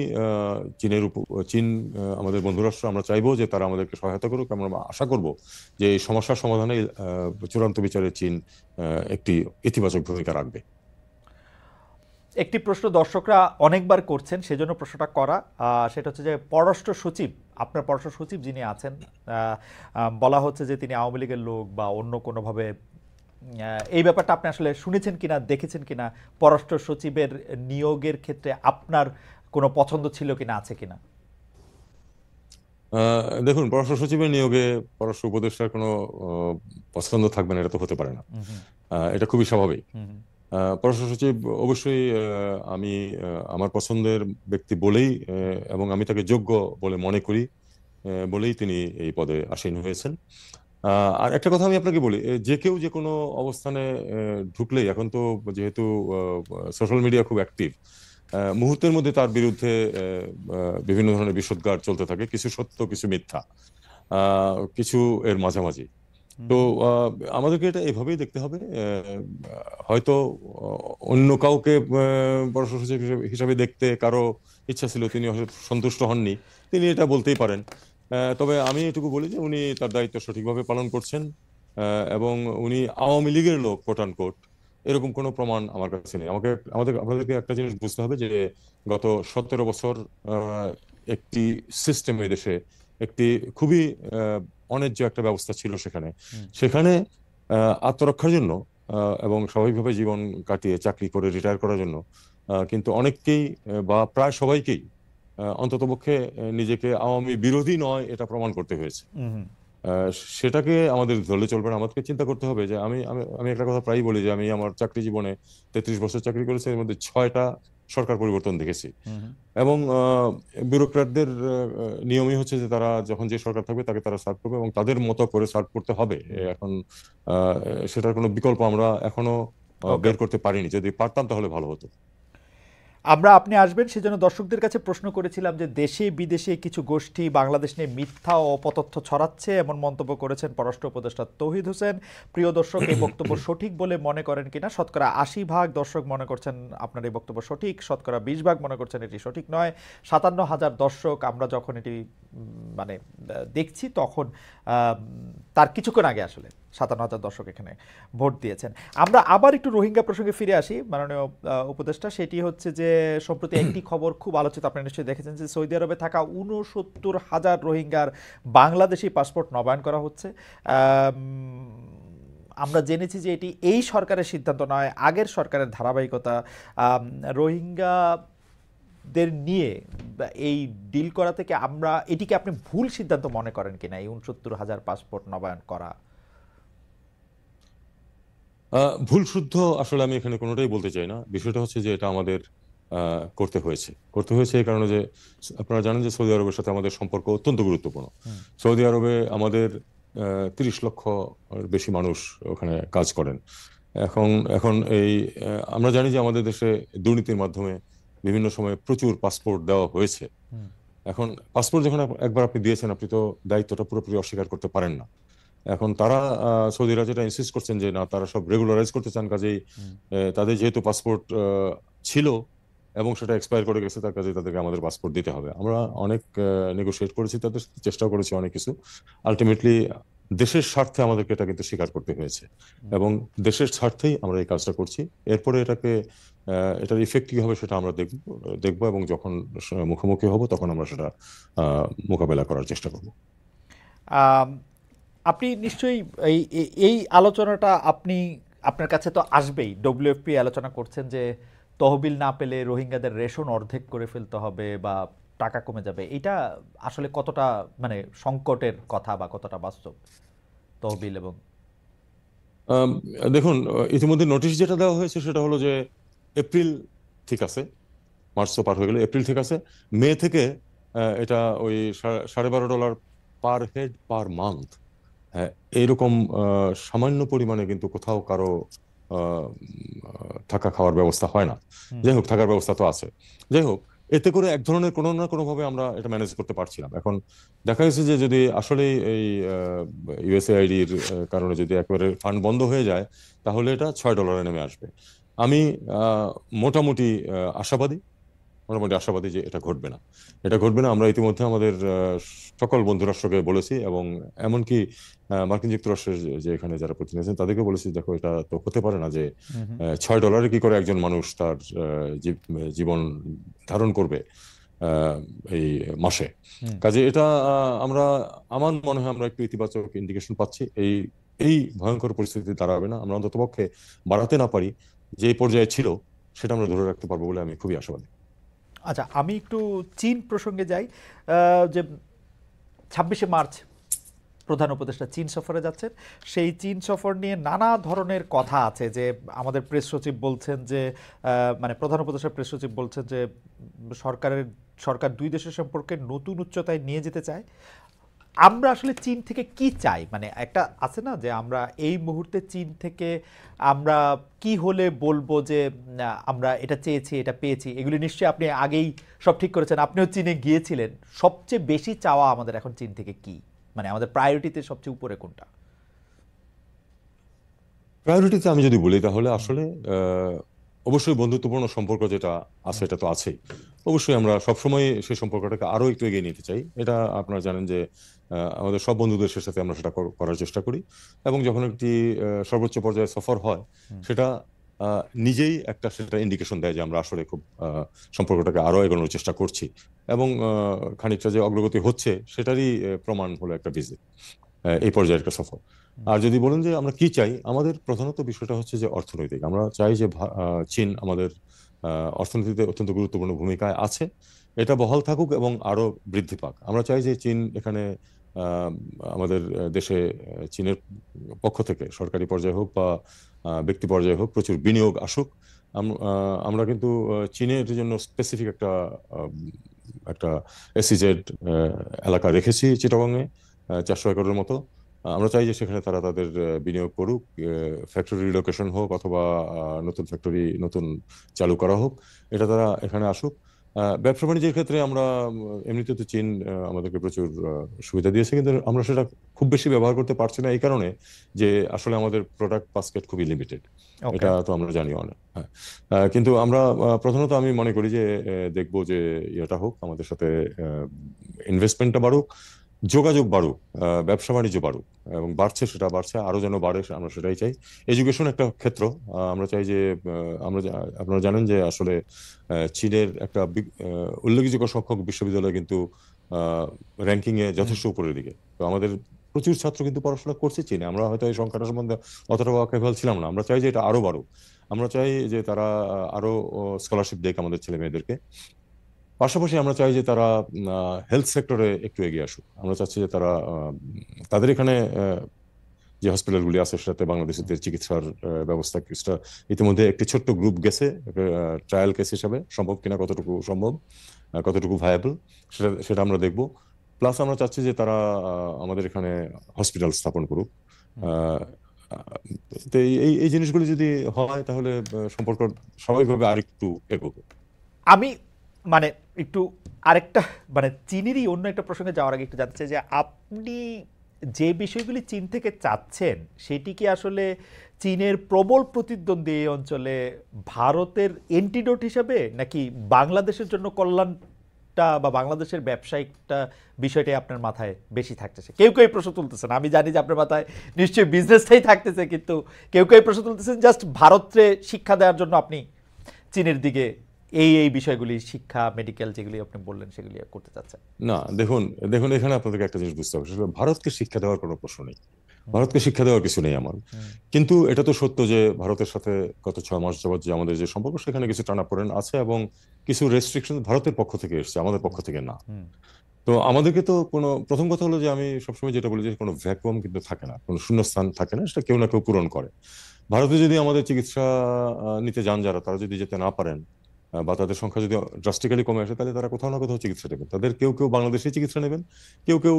চীন আমাদের বন্ধু রাষ্ট্র, আমরা চাইবো যে তারা আমাদেরকে সহায়তা করুক। আমরা আশা করব যে এই সমস্যার সমাধানে চূড়ান্ত বিচারে চীন একটি ইতিবাচক ভূমিকা রাখবে। একটি প্রশ্ন দর্শকরা অনেকবার করছেন, সেজন্য প্রশ্নটা করা, সেটা হচ্ছে যে পররাষ্ট্র সচিব, আপনার পররাষ্ট্র সচিব যিনি আছেন, বলা হচ্ছে যে তিনি আওয়ামী লীগের লোক বা অন্য কোনোভাবে, এই ব্যাপারটা আপনি আসলে শুনেছেন কিনা, দেখেছেন কিনা? পররাষ্ট্র সচিবের নিয়োগের ক্ষেত্রে আপনার কোনো পছন্দ ছিল কিনা, আছে কিনা? দেখুন, পররাষ্ট্র সচিবের নিয়োগে পররাষ্ট্র উপদেষ্টার কোনো পছন্দ থাকবে না, এটা তো হতে পারে না। এটা খুবই স্বাভাবিক। পররাষ্ট্র সচিব অবশ্যই আমি আমার পছন্দের ব্যক্তি বলেই এবং আমি তাকে যোগ্য বলে মনে করি বলেই তিনি এই পদে আসীন হয়েছেন। আর একটা কথা আমি আপনাকে বলি, যে কেউ যে কোনো অবস্থানে ঢুকলেই, এখন তো যেহেতু সোশ্যাল মিডিয়া খুব অ্যাক্টিভ, মুহূর্তের মধ্যে তার বিরুদ্ধে বিভিন্ন ধরনের বিষোদ্গার চলতে থাকে, কিছু সত্য কিছু মিথ্যা, কিছু এর মাঝামাঝি। তো আমাদেরকে এটা এভাবেই দেখতে হবে। হয়তো অন্য কাউকে পররাষ্ট্র সচিব হিসাবে দেখতে কারো ইচ্ছা ছিল, তিনি হয়তো সন্তুষ্ট হননি, তিনি এটা বলতেই পারেন। তবে আমি এটুকু বলি যে উনি তার দায়িত্ব সঠিকভাবে পালন করছেন এবং উনি আওয়ামী লীগের লোক কোট আন কোট, এরকম কোনো প্রমাণ আমার কাছে নেই। আপনাদেরকে একটা জিনিস বুঝতে হবে যে গত 17 বছর একটি সিস্টেমে দেশে একটি খুবই অন্যায্য একটা ব্যবস্থা ছিল সেখানে। সেখানে আত্মরক্ষার জন্য এবং স্বাভাবিকভাবে জীবন কাটিয়ে চাকরি করে রিটায়ার করার জন্য কিন্তু অনেককেই বা প্রায় সবাইকেই অন্ততপক্ষে নিজেকে আওয়ামী বিরোধী নয় এটা প্রমাণ করতে হয়েছে। সেটাকে আমাদের ধরলে চলবে না, আমাদেরকে চিন্তা করতে হবে যে আমি আমি আমি একটা কথা প্রায়ই বলি যে আমি আমার চাকরি জীবনে 33 বছর চাকরি করেছি, এর মধ্যে 6টা সরকার পরিবর্তন দেখেছি। এবং ব্যুরোক্র্যাটদের নিয়মই হচ্ছে যে তারা যখন যে সরকার থাকবে তাকে তারা সার্ভ করবে এবং তাদের মতো করে সার্ভ করতে হবে। এখন সেটার কোনো বিকল্প আমরা এখনো বের করতে পারিনি, যদি পারতাম তাহলে ভালো হতো। আপনি আসবেন সেজন্য দর্শকদের কাছে প্রশ্ন করেছিলাম যে দেশে বিদেশে কিছু গোষ্ঠী বাংলাদেশ নিয়ে মিথ্যা ও অপতথ্য ছড়াচ্ছে, এমন মন্তব্য করেছেন পররাষ্ট্র উপদেষ্টা তৌহিদ হোসেন। প্রিয় দর্শক, এই বক্তব্য সঠিক বলে মনে করেন কিনা? শতকরা 80% দর্শক মনে করছেন আপনার এই বক্তব্য সঠিক, শতকরা 20% মনে করছেন এটি সঠিক নয়। 57,000 দর্শক আমরা যখন এটি মানে দেখছি তখন তার কিছুক্ষণ আগে আসলে 57,000 দর্শক এখানে ভোট দিয়েছেন। আমরা আবার একটু রোহিঙ্গা প্রসঙ্গে ফিরে আসি মাননীয় উপদেষ্টা। সেটি হচ্ছে যে সম্প্রতি একটি খবর খুব আলোচিত, আপনারা নিশ্চয়ই দেখেছেন, যে সৌদি আরবে থাকা 69,000 রোহিঙ্গার বাংলাদেশি পাসপোর্ট নবায়ন করা হচ্ছে। আমরা জেনেছি যে এটি এই সরকারের সিদ্ধান্ত নয়, আগের সরকারের ধারাবাহিকতা। রোহিঙ্গাদের নিয়ে এই ডিল করা থেকে এটিকে আপনি ভুল সিদ্ধান্ত মনে করেন কিনা, এই 69,000 পাসপোর্ট নবায়ন করা? ভুল শুদ্ধ আসলে আমি এখানে কোনোটাই বলতে চাই না। বিষয়টা হচ্ছে যে এটা আমাদের করতে হয়েছে এই কারণে যে আপনারা জানেন যে সৌদি আরবের সাথে আমাদের সম্পর্ক অত্যন্ত গুরুত্বপূর্ণ। সৌদি আরবে আমাদের 30 লক্ষ বেশি মানুষ ওখানে কাজ করেন। এখন এখন এই আমরা জানি যে আমাদের দেশে দুর্নীতির মাধ্যমে বিভিন্ন সময় প্রচুর পাসপোর্ট দেওয়া হয়েছে। এখন পাসপোর্ট যখন একবার আপনি দিয়েছেন, আপনি তো দায়িত্বটা পুরোপুরি অস্বীকার করতে পারেন না। এখন তারা সৌদিরা যেটা ইনসিস্ট করছেন যে না, তারা সব রেগুলারাইজ করতে চান, কাজেই তাদের যেহেতু পাসপোর্ট ছিল এবং সেটা এক্সপায়ার করে গেছে, তার কাজে তাদেরকে আমাদের পাসপোর্ট দিতে হবে। আমরা অনেক নেগোশিয়েট করেছি, তাদের চেষ্টাও করেছি অনেক কিছু। আলটিমেটলি দেশের স্বার্থে আমাদেরকে এটা কিন্তু স্বীকার করতে হয়েছে এবং দেশের স্বার্থেই আমরা এই কাজটা করছি। এরপরে এটার ইফেক্ট কি হবে সেটা আমরা দেখবো এবং যখন মুখোমুখি হব তখন আমরা সেটা মোকাবেলা করার চেষ্টা করব। আপনি নিশ্চয়ই এই আলোচনাটা আপনার কাছে তো আসবেই। ডব্লিউএফপি আলোচনা করছেন যে তহবিল না পেলে রোহিঙ্গাদের রেশন অর্ধেক করে ফেলতে হবে বা টাকা কমে যাবে। এটা আসলে কতটা মানে সংকটের কথা বা কতটা বাস্তব তহবিল? এবং দেখুন, ইতিমধ্যে নোটিশ যেটা দেওয়া হয়েছে সেটা হলো যে এপ্রিল ঠিক আছে, মার্চ তো পার হয়ে গেল, এপ্রিল ঠিক আছে, মে থেকে এটা ওই $12.5 পার হেড পার মান্থ, হ্যাঁ, এইরকম সামান্য পরিমাণে কিন্তু কোথাও কারো থাকা খাওয়ার ব্যবস্থা হয় না। যাই হোক, থাকার ব্যবস্থা তো আছে। যাই হোক, এতে করে এক ধরনের কোনো না কোনো ভাবে আমরা এটা ম্যানেজ করতে পারছিলাম। এখন দেখা গেছে যে যদি আসলে এই ইউএসএআইডির কারণে যদি একেবারে ফান্ড বন্ধ হয়ে যায়, তাহলে এটা $6 নেমে আসবে। আমি আহ, মোটামুটি আশাবাদী, মোটামুটি আশাবাদী যে এটা ঘটবে না, এটা ঘটবে না। আমরা ইতিমধ্যে আমাদের সকল বন্ধু রাষ্ট্রকে বলেছি, এবং এমনকি মার্কিন যুক্তরাষ্ট্রের যে এখানে যারা প্রতিনিধি আছেন তাদেরকে বলেছি, দেখো এটা তো হতে পারে না যে হুম হুম $6 কি করে একজন মানুষ তার জীবন ধারণ করবে আহ, এই মাসে। হুম। কাজে এটা আমরা, আমার মনে হয় আমরা একটু ইতিবাচক ইন্ডিকেশন পাচ্ছি। এই এই ভয়ঙ্কর পরিস্থিতি দাঁড়াবে না, আমরা অন্ততপক্ষে বাড়াতে না পারি যে পর্যায়ে ছিল সেটা আমরা ধরে রাখতে পারবো বলে আমি খুবই আশাবাদী। আচ্ছা, আমি একটু চীন প্রসঙ্গে যাই। যে 26শে মার্চ প্রধান উপদেষ্টা চীন সফরে যাচ্ছেন, সেই চীন সফর নিয়ে নানা ধরনের কথা আছে। যে আমাদের প্রেস সচিব বলছেন যে মানে প্রধান উপদেষ্টার প্রেস সচিব বলছেন যে সরকার দুই দেশের সম্পর্কে নতুন উচ্চতায় নিয়ে যেতে চায়। আমরা আসলে চীন থেকে কি চাই? মানে একটা আছে না যে আমরা এই মুহূর্তে চীন থেকে আমরা কি হলে বলবো যে আমরা এটা চেয়েছি, এটা পেয়েছি। এগুলি নিশ্চয়ই আপনি আগেই সব ঠিক করেছেন, আপনিও চীনে গিয়েছিলেন। সবচেয়ে বেশি চাওয়া আমাদের এখন চীন থেকে কি? মানে আমাদের প্রায়োরিটিতে সবচেয়ে উপরে কোনটা? প্রায়োরিটিতে আমি যদি বলি তাহলে আসলে আহ, অবশ্যই বন্ধুত্বপূর্ণ সম্পর্ক যেটা আছে এটা তো আছেই। অবশ্যই আমরা সবসময় সেই সম্পর্কটাকে আরো একটু এগিয়ে নিতে চাই। এটা আপনারা জানেন যে আমাদের সব বন্ধুদের সাথে আমরা সেটা করার চেষ্টা করি। এবং যখন একটি সর্বোচ্চ পর্যায়ে সফর হয়, সেটা নিজেই একটা সেটা ইন্ডিকেশন দেয় যে আমরা আসলে খুব সম্পর্কটাকে আরো এগোনোর চেষ্টা করছি। এবং খানিকটা যে অগ্রগতি হচ্ছে সেটারই প্রমাণ হলো একটা ভিজিট, এই পর্যায়ের একটা সফর। আর যদি বলেন যে আমরা কি চাই, আমাদের প্রধানত বিষয়টা হচ্ছে যে অর্থনৈতিক। আমরা চাই যে চীন আমাদের অর্থনীতিতে অত্যন্ত গুরুত্বপূর্ণ ভূমিকায় আছে, এটা বহাল থাকুক এবং আরো বৃদ্ধি পাক। আমরা চাই যে চীন এখানে আহ, আমাদের দেশে চীনের পক্ষ থেকে সরকারি পর্যায়ে হোক বা ব্যক্তি পর্যায়ে হোক প্রচুর বিনিয়োগ আসুক। আমরা কিন্তু চীনের জন্য স্পেসিফিক একটা একটা এসইজেড এলাকা রেখেছি চিটাগংয়ে, 400 একরের মতো। আমরা চাই যে সেখানে তারা তাদের বিনিয়োগ করুক, ফ্যাক্টরি রিলোকেশন হোক অথবা নতুন ফ্যাক্টরি নতুন চালু করা হোক, এটা তারা এখানে আসুক। ব্যবসা বাণিজ্যের ক্ষেত্রে আমরা এমনিতে তো চীন আমাদেরকে প্রচুর সুবিধা দিয়েছে, কিন্তু আমরা সেটা খুব বেশি ব্যবহার করতে পারছি না এই কারণে যে আসলে আমাদের প্রোডাক্ট বাস্কেট খুবই লিমিটেড। ওকে। এটা তো আমরা জানি অনেক, হ্যাঁ। কিন্তু আমরা প্রধানত আমি মনে করি যে দেখবো যে ইয়েটা হোক, আমাদের সাথে ইনভেস্টমেন্টটা বাড়ুক, যোগাযোগ বাড়ুক, ব্যবসা বাণিজ্য বাড়ুক, এবং বাড়ছে, সেটা বাড়ছে, আরো যেন বাড়ে আমরা সেটাই চাই। এডুকেশন একটা ক্ষেত্র, আমরা চাই যে আপনারা জানেন যে আসলে চীনের একটা উল্লেখযোগ্য সংখ্যক বিশ্ববিদ্যালয় কিন্তু র্যাঙ্কিং এ হুম। যথেষ্ট উপরের দিকে। তো আমাদের প্রচুর ছাত্র কিন্তু পড়াশোনা করছে চীনে। আমরা হয়তো এই সংখ্যাটা সম্বন্ধে অতটা ওয়াকিবহাল ছিলাম না। আমরা চাই যে এটা আরো বাড়ুক। আমরা চাই যে তারা আরো স্কলারশিপ দেখ আমাদের ছেলে মেয়েদেরকে। পাশাপাশি আমরা চাই যে তারা হেলথ সেক্টরে একটু এগিয়ে আসুক। আমরা চাচ্ছি যে তারা তাদের এখানে যে হসপিটালগুলি আছে সেটাতে বাংলাদেশের চিকিৎসার ব্যবস্থা কিছুটা ইতিমধ্যে একটি ছোট্ট গ্রুপ গেছে ট্রায়াল কেস হিসাবে, সম্ভব কিনা, কতটুকু সম্ভব, কতটুকু ভায়াবল, সেটা সেটা আমরা দেখব। প্লাস আমরা চাচ্ছি যে তারা আমাদের এখানে হসপিটাল স্থাপন করুক। আহ, তো এই এই এই জিনিসগুলি যদি হয় তাহলে সম্পর্ক স্বাভাবিকভাবে আরেকটু এগোবে। আমি মানে একটু আরেকটা মানে চীনেরই অন্য একটা প্রসঙ্গে যাওয়ার আগে একটু জানতে চাই যে আপনি যে বিষয়গুলি চীন থেকে চাচ্ছেন সেটি কি আসলে চীনের প্রবল প্রতিদ্বন্দ্বী এই অঞ্চলে ভারতের এন্টিডোট হিসাবে, নাকি বাংলাদেশের জন্য কল্যাণটা বা বাংলাদেশের ব্যবসায়িকটা বিষয়টাই আপনার মাথায় বেশি থাকতেছে? কেউ কেউ এই প্রশ্ন তুলতেছেন, আমি জানি যে আপনার মাথায় নিশ্চয়ই বিজনেসটাই থাকতেছে, কিন্তু কেউ কেউ এই প্রশ্ন তুলতেছেন জাস্ট ভারতকে শিক্ষা দেওয়ার জন্য আপনি চীনের দিকে এই বিষয়গুলি, শিক্ষা, মেডিকেল যেগুলি আপনি বললেন সেগুলি করতে চাচ্ছেন। না, দেখুন দেখুন এখানে আপনাদেরকে একটা জিনিস বুঝতে হবে, সেটা হলো ভারতকে শিক্ষা দেওয়ার কোনো প্রশ্ন নেই। ভারতকে শিক্ষা দেওয়ার কিছু নেই আমার। কিন্তু এটা তো সত্য যে ভারতের সাথে গত 6 মাস যাবত যে আমাদের যে সম্পর্ক, সেখানে কিছু টানাপোড়েন আছে এবং কিছু রেস্ট্রিকশন ভারতের পক্ষ থেকে এসেছে, আমাদের পক্ষ থেকে না। তো আমাদেরকে তো কোনো, প্রথম কথা হলো যে আমি সবসময় যেটা বলি যে কোনো ভ্যাকুয়াম কিন্তু থাকে না, কোনো শূন্যস্থান থাকে না, সেটা কেউ না কেউ পূরণ করে। ভারতে যদি আমাদের চিকিৎসা নিতে যান যারা, তারা যদি যেতে না পারেন বা তাদের সংখ্যা যদি ড্রাস্টিক্যালি কমে আসে, তাহলে তারা কোথাও না কোথাও চিকিৎসা নেবেন। তাদের কেউ কেউ বাংলাদেশে চিকিৎসা নেবেন, কেউ কেউ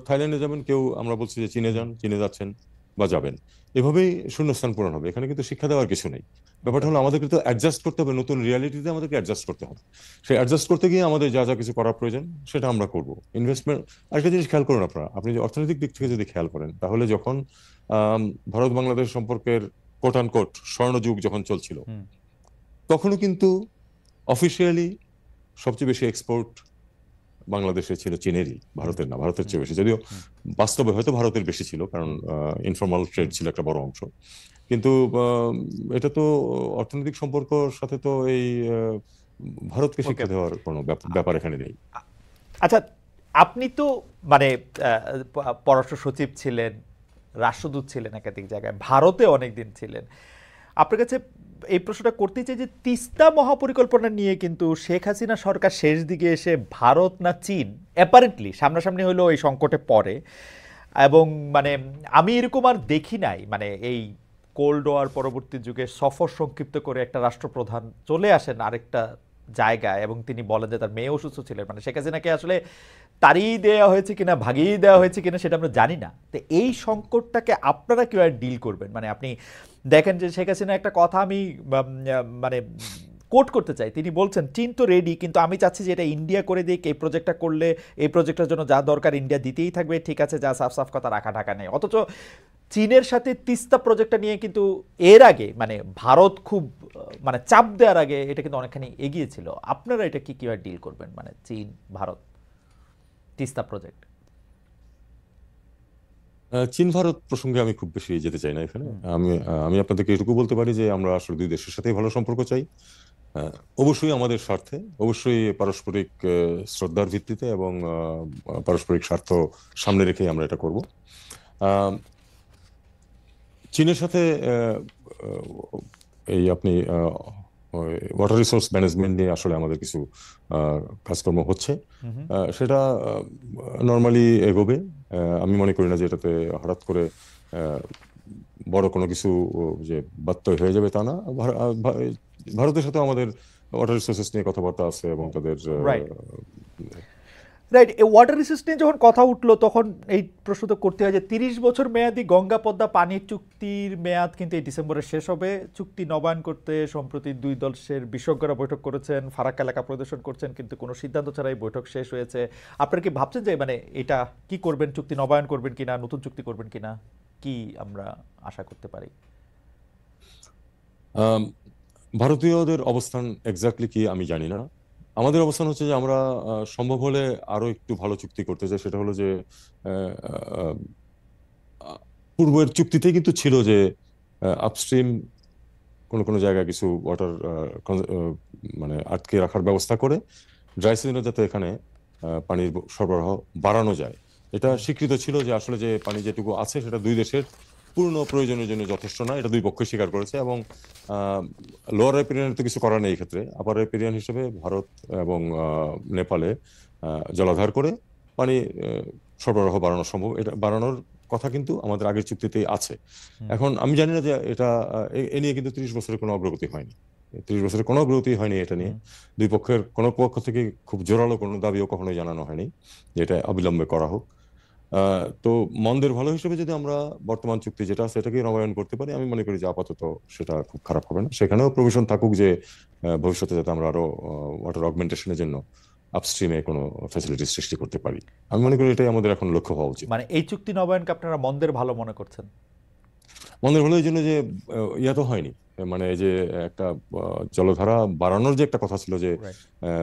থাইল্যান্ডে যাবেন, কেউ আমরা বলছি যে চীনে যান, চীনে যাচ্ছেন। বা যাবেন, এভাবেই শূন্যস্থান পূরণ হবে। এখানে কিন্তু শিক্ষা দেওয়ার কিছু নেই। ব্যাপারটা হলো আমাদেরকে তো অ্যাডজাস্ট করতে হবে, নতুন রিয়ালিটিতে আমাদেরকে অ্যাডজাস্ট করতে হবে। সেই অ্যাডজাস্ট করতে গিয়ে আমাদের যা যা কিছু করার প্রয়োজন সেটা আমরা করব। ইনভেস্টমেন্ট, আরেকটা জিনিস খেয়াল করুন আপনারা, আপনি যে অর্থনৈতিক দিক থেকে যদি খেয়াল করেন, তাহলে যখন ভারত বাংলাদেশ সম্পর্কের কোট আন কোট স্বর্ণযুগ যখন চলছিল, হুম, তখনও কিন্তু অফিসিয়ালি সবচেয়ে বেশি এক্সপোর্ট বাংলাদেশে ছিল চীনেরই, হুম, ভারতের না, ভারতের হুম, চেয়ে বেশি। যদিও হুম, বাস্তবে হয়তো ভারতের বেশি ছিল, কারণ হুম, ইনফর্মাল ট্রেড হুম। ছিল একটা বড় অংশ। কিন্তু এটা তো অর্থনৈতিক সম্পর্কর সাথে তো এই ভারতকে ওকে। শিক্ষা দেওয়ার কোনো ব্যাপার এখানে নেই। আচ্ছা, আপনি তো মানে পররাষ্ট্র সচিব ছিলেন, রাষ্ট্রদূত ছিলেন একাধিক জায়গায়, ভারতে অনেকদিন ছিলেন। আপনার কাছে এই প্রশ্নটা করতে চাই যে তিস্তা মহাপরিকল্পনা নিয়ে কিন্তু শেখ হাসিনা সরকার শেষ দিকে এসে ভারত না চীন অ্যাপারেন্টলি সামনাসামনি হলেও এই সংকটে পড়ে। এবং মানে আমি এরকম আর দেখি নাই, মানে এই কোল্ড ওয়ার পরবর্তী যুগে সফর সংক্ষিপ্ত করে একটা রাষ্ট্রপ্রধান চলে আসেন আরেকটা জায়গায় এবং তিনি বলেন যে তার মেয়ে অসুস্থ ছিলেন। মানে শেখ হাসিনাকে আসলে তাড়িয়ে দেওয়া হয়েছে কিনা ভাগিয়ে দেওয়া হয়েছে কিনা সেটা আমরা জানি না। তো এই সংকটটাকে আপনারা কিভাবে ডিল করবেন? মানে আপনি দেখেন যে শেখ হাসিনা একটা কথা আমি মানে কোট করতে চাই, তিনি বলছেন চীন তো রেডি, কিন্তু আমি চাচ্ছি যে এটা ইন্ডিয়া করে দিক, এই প্রজেক্টটা করলে এই প্রজেক্টের জন্য যা দরকার ইন্ডিয়া দিতেই থাকবে, ঠিক আছে, যা সাফ সাফ কথা রাখা ঢাকা নেই। অথচ চীনের সাথে তিস্তা প্রজেক্টটা নিয়ে কিন্তু এর আগে মানে ভারত খুব মানে চাপ দেওয়ার আগে এটা কিন্তু অনেকখানি এগিয়ে ছিল। আপনারা এটা কি কিভাবে ডিল করবেন, মানে চীন ভারত তিস্তা প্রজেক্ট? চীন ভারত প্রসঙ্গে আমি খুব বেশি যেতে চাই না এখানে। হুম, আমি আপনাদেরকে এটুকু বলতে পারি যে আমরা আসলে দুই দেশের সাথেই ভালো সম্পর্ক চাই। অবশ্যই আমাদের স্বার্থে, অবশ্যই পারস্পরিক শ্রদ্ধার ভিত্তিতে এবং পারস্পরিক স্বার্থ সামনে রেখেই আমরা এটা করব। আহ, চীনের সাথে এই আপনি ওয়াটার রিসোর্স ম্যানেজমেন্ট নিয়ে আসলে আমাদের কিছু কাজকর্ম হচ্ছে। হুম, হুম। সেটা নর্মালি এগোবে। আমি মনে করি না যে এটাতে হঠাৎ করে আহ, বড় কোনো কিছু যে বাত্যয় হয়ে যাবে তা না। ভারতের সাথে আমাদের ওয়াটার রিসোর্সেস নিয়ে কথাবার্তা আছে এবং তাদের রাইট, রাইট। এই ওয়াটার রিসোর্স নিয়ে যখন কথা উঠলো তখন এই প্রশ্ন তো করতে হয় যে 30 বছর মেয়াদি গঙ্গা পদ্মা পানির চুক্তির মেয়াদ কিন্তু এই ডিসেম্বরে শেষ হবে। চুক্তি নবায়ন করতে সম্প্রতি দুই দলের বিশেষজ্ঞরা বৈঠক করেছেন, ফারাক্কা এলাকা পরিদর্শন করছেন, কিন্তু কোনো সিদ্ধান্ত ছাড়াই বৈঠক শেষ হয়েছে। আপনারা কি ভাবছেন যে মানে এটা কি করবেন, চুক্তি নবায়ন করবেন কিনা, নতুন চুক্তি করবেন কিনা, কি আমরা আশা করতে পারি? আম, ভারতীয়দের অবস্থান এক্স্যাক্টলি কি আমি জানি না। আমাদের অবস্থান হচ্ছে যে আমরা সম্ভব হলে আরো একটু ভালো চুক্তি করতে চাই। সেটা হলো যে আহ, আহ, আহ, পূর্বের চুক্তিতে কিন্তু ছিল যে আপস্ট্রিম কোনো কোনো জায়গায় কিছু ওয়াটার মানে আটকে রাখার ব্যবস্থা করে ড্রাই সিজনে যাতে এখানে পানির সরবরাহ বাড়ানো যায়। এটা হুম, স্বীকৃত ছিল যে আসলে যে পানি যেটুকু আছে সেটা দুই দেশের পূর্ণ প্রয়োজনের জন্য যথেষ্ট না, এটা দুই পক্ষ স্বীকার করেছে। এবং লোয়ার রেপিরিয়ানের তো কিছু করার নেই এই ক্ষেত্রে। আপার রেপিরিয়ান হিসেবে ভারত এবং নেপালে জলাধার করে পানি সরবরাহ বাড়ানো সম্ভব, এটা বাড়ানোর কথা কিন্তু আমাদের আগের চুক্তিতেই আছে। হুম, এখন আমি জানি না যে এটা এ নিয়ে কিন্তু 30 বছরের কোনো অগ্রগতি হয়নি। 30 বছরের কোনো অগ্রগতি হয়নি এটা নিয়ে। হুম। দুই পক্ষের কোনো পক্ষ থেকে খুব জোরালো কোনো দাবিও কখনোই জানানো হয়নি যে এটা অবিলম্বে করা হোক। তো মন্দের ভালো হিসেবে যদি আমরা বর্তমান চুক্তি যেটা আছে এটাকে নবায়ন করতে পারি, আমি মনে করি যে আপাতত সেটা খুব খারাপ হবে না। সেখানেও প্রভিশন থাকুক যে ভবিষ্যতে যাতে আমরা আরো ওয়াটার অগমেন্টেশনের জন্য আপস্ট্রিমে কোনো ফ্যাসিলিটি সৃষ্টি করতে পারি। আমি মনে করি এটাই আমাদের এখন লক্ষ্য হওয়া উচিত। মানে এই চুক্তি নবায়নকে আপনারা মন্দের ভালো মনে করছেন? মন্দের ভালো এই জন্য যে ইয়া তো হয়নি, মানে এই যে একটা জলধারা বাড়ানোর যে একটা কথা ছিল, যে রাইট।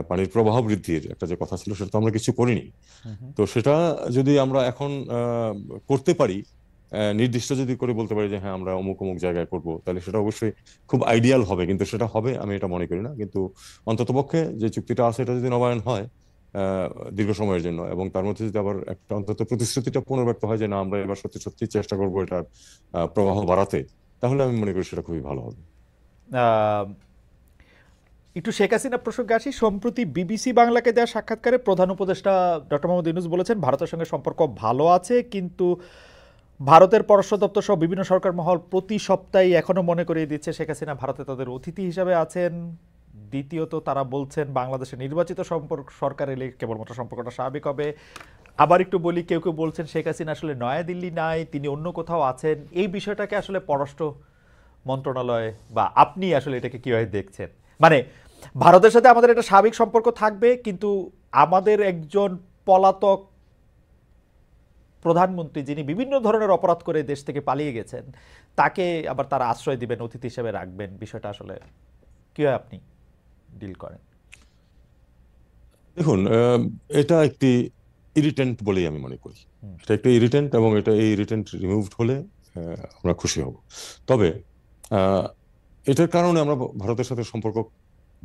পানির প্রবাহ বৃদ্ধির একটা যে কথা ছিল, সেটা তো আমরা কিছু করিনি। হুম, হুম, তো সেটা যদি আমরা এখন করতে পারি, নির্দিষ্ট যদি করে বলতে পারি যে হ্যাঁ আমরা অমুক অমুক জায়গায় করব, তাহলে সেটা অবশ্যই খুব আইডিয়াল হবে। কিন্তু সেটা হবে আমি এটা মনে করি না। কিন্তু অন্ততপক্ষে যে চুক্তিটা আছে এটা যদি নবায়ন হয় আহ, দীর্ঘ সময়ের জন্য, এবং তার মধ্যে যদি আবার একটা অন্তত প্রতিশ্রুতিটা পুনর্ব্যক্ত হয় যে না আমরা এবার সত্যি সত্যি চেষ্টা করবো এটার প্রবাহ বাড়াতে, তাহলে আমি মনে করি সেটা খুবই ভালো হবে। আহ, একটু শেখ হাসিনা প্রসঙ্গে আসি। সম্প্রতি বিবিসি বাংলাকে দেওয়া সাক্ষাৎকারে প্রধান উপদেষ্টা ডক্টর মোহাম্মদ ইউনূস বলেছেন ভারতের সঙ্গে সম্পর্ক ভালো আছে, কিন্তু ভারতের পররাষ্ট্র দপ্তর সহ বিভিন্ন সরকার মহল প্রতি সপ্তাহে এখনো মনে করিয়ে দিচ্ছে শেখ হাসিনা ভারতে তাদের অতিথি হিসাবে আছেন। দ্বিতীয়ত তারা বলছেন বাংলাদেশে নির্বাচিত সম্পর্ক সরকার এলে কেবলমাত্র সম্পর্কটা স্বাভাবিক হবে। আবার একটু বলি, কেউ কেউ বলছেন শেখ হাসিনা আসলে নয়াদিল্লি নাই, তিনি অন্য কোথাও আছেন। এই বিষয়টাকে আসলে পররাষ্ট্র মন্ত্রণালয় বা আপনি আসলে এটাকে কিভাবে দেখছেন? মানে ভারতের সাথে আমাদের একটা স্বাভাবিক সম্পর্ক থাকবে, কিন্তু আমাদের একজন পলাতক প্রধানমন্ত্রী যিনি বিভিন্ন ধরনের অপরাধ করে দেশ থেকে পালিয়ে গেছেন, তাকে আবার তারা আশ্রয় দিবেন, অতিথি হিসেবে রাখবেন, বিষয়টা আসলে কিভাবে আপনি ডিল করেন? দেখুন, এটা একটি ইরিটেন্ট বলেই আমি মনে করি। এটা একটা ইরিটেন্ট, এবং এটা এই ইরিটেন্ট রিমুভড হলে আমরা খুশি হব। তবে আহ, এটার কারণে আমরা ভারতের সাথে সম্পর্ক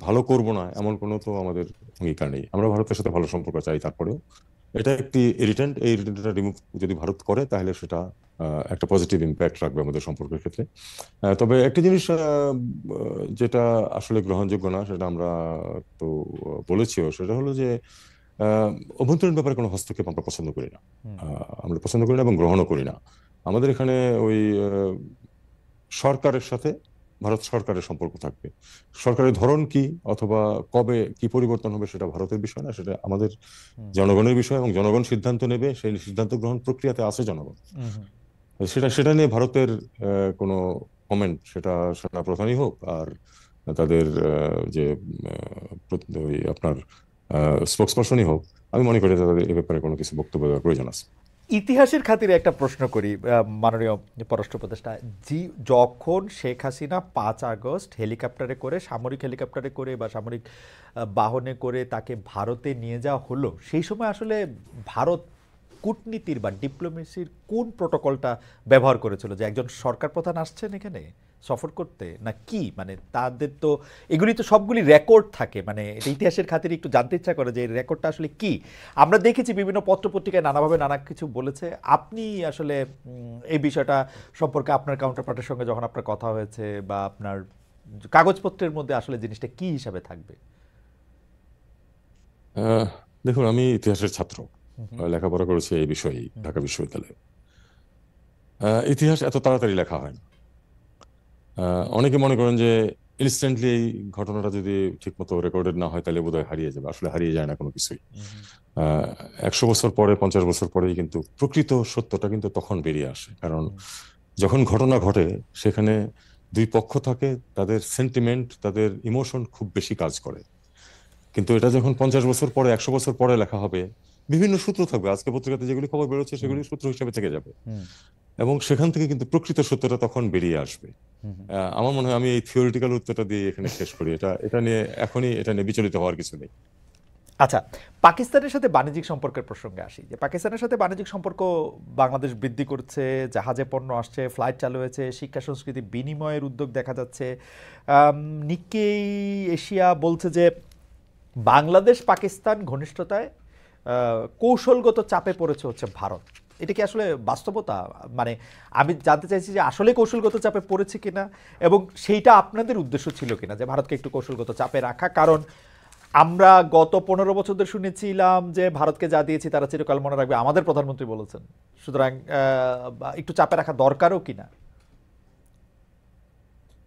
ভালো করব না এমন কোনো তো আমাদের অঙ্গীকার নেই। আমরা ভারতের সাথে ভালো সম্পর্ক চাই, তারপরেও এটা একটি ইরিটেন্ট। এই ইরিটেন্টটা রিমুভ যদি ভারত করে তাহলে সেটা একটা পজিটিভ ইম্প্যাক্ট রাখবে আমাদের সম্পর্কের ক্ষেত্রে। তবে একটা জিনিস যেটা আসলে গ্রহণযোগ্য না, সেটা আমরা তো বলেছিও, সেটা হলো যে আহ, অভ্যন্তরীণ ব্যাপারে কোনো হস্তক্ষেপ আমরা পছন্দ করি না। আমরা পছন্দ করি না এবং গ্রহণও করি না। আমাদের এখানে ওই সরকারের সাথে ভারত সরকারের সম্পর্ক থাকবে। সরকারের ধরন কি অথবা কবে কি পরিবর্তন হবে সেটা ভারতের বিষয় না, সেটা আমাদের জনগণের বিষয়, এবং জনগণ সিদ্ধান্ত নেবে। সেই সিদ্ধান্ত গ্রহণ প্রক্রিয়াতে আছে জনগণ। সেটা সেটা নিয়ে ভারতের কোনো কমেন্ট, সেটা সেনা প্রধানই হোক আর তাদের যে ওই আপনার স্পোক্স পার্সনই হোক, আমি মনে করি তাদের এ ব্যাপারে কোনো কিছু বক্তব্য দেওয়ার প্রয়োজন আছে। ইতিহাসের খাতিরে একটা প্রশ্ন করি, মাননীয় পররাষ্ট্র উপদেষ্টা জি। যখন শেখ হাসিনা 5 আগস্ট হেলিকপ্টারে করে, সামরিক হেলিকপ্টারে করে বা সামরিক বাহনে করে তাকে ভারতে নিয়ে যাওয়া হলো, সেই সময় আসলে ভারত কূটনীতির বা ডিপ্লোমেসির কোন প্রোটোকলটা ব্যবহার করেছিল? যে একজন সরকার প্রধান আসছেন এখানে সফর করতে, না কি? মানে তাদের তো এগুলি তো সবগুলি রেকর্ড থাকে, মানে এটা ইতিহাসের খাতিরে একটু জানতে ইচ্ছা করে যে এই রেকর্ডটা আসলে কি। আমরা দেখেছি বিভিন্ন পত্রপত্রিকায় নানাভাবে নানা কিছু বলেছে। আপনি আসলে এই বিষয়টা সম্পর্কে আপনার কাউন্টারপার্টের সঙ্গে যখন আপনার কথা হয়েছে বা আপনার কাগজপত্রের মধ্যে আসলে জিনিসটা কি হিসাবে থাকবে? আহ, দেখুন, আমি ইতিহাসের ছাত্র, লেখাপড়া করেছি এই বিষয়ে ঢাকা বিশ্ববিদ্যালয়ে। ইতিহাস এত তাড়াতাড়ি লেখা হয় না। অনেকে মনে করেন যে ইনস্ট্যান্টলি এই ঘটনাটা যদি ঠিকমতো রেকর্ডেড না হয় তাহলে বোধহয় হারিয়ে যাবে। আসলে হারিয়ে যায় না কোনো কিছুই। 100 বছর পরে, 50 বছর পরেই কিন্তু প্রকৃত সত্যটা কিন্তু তখন বেরিয়ে আসে। কারণ যখন ঘটনা ঘটে সেখানে দুই পক্ষ থাকে, তাদের সেন্টিমেন্ট, তাদের ইমোশন খুব বেশি কাজ করে। কিন্তু এটা যখন 50 বছর পরে, 100 বছর পরে লেখা হবে, বিভিন্ন সূত্র থাকবে। আজকে পত্রিকাতে যেগুলি খবর বেরোচ্ছে সেগুলি সূত্র হিসেবে থেকে যাবে, এবং সেখান থেকে কিন্তু প্রকৃত সত্যটা তখন বেরিয়ে আসবে। আমার মনে হয় আমি এই থিওরিটিক্যাল উত্তরটা দিয়ে এখানে শেষ করি। এটা এটা নিয়ে এখনই এটা নিয়ে বিচলিত হওয়ার কিছু নেই। আচ্ছা, পাকিস্তানের সাথে বাণিজ্যিক সম্পর্কের প্রসঙ্গে আসি। যে পাকিস্তানের সাথে বাণিজ্যিক সম্পর্ক বাংলাদেশ বৃদ্ধি করছে, জাহাজে পণ্য আসছে, ফ্লাইট চালু হয়েছে, শিক্ষা সংস্কৃতি বিনিময়ের উদ্যোগ দেখা যাচ্ছে। নিক্কেই এশিয়া বলছে যে বাংলাদেশ পাকিস্তান ঘনিষ্ঠতায় কৌশলগত চাপে পড়েছে হচ্ছে ভারত। এটা কি আসলে বাস্তবতা? মানে আমি জানতে চাইছি যে আসলে কৌশলগত চাপে পড়েছে কিনা, এবং সেইটা আপনাদের উদ্দেশ্য ছিল কিনা যে ভারতকে একটু কৌশলগত চাপে রাখা। কারণ আমরা গত 15 বছর ধরে শুনেছিলাম যে ভারতকে যা দিয়েছি তারা চিরকাল মনে রাখবে, আমাদের প্রধানমন্ত্রী বলেছেন। সুতরাং একটু চাপে রাখা দরকারও কিনা?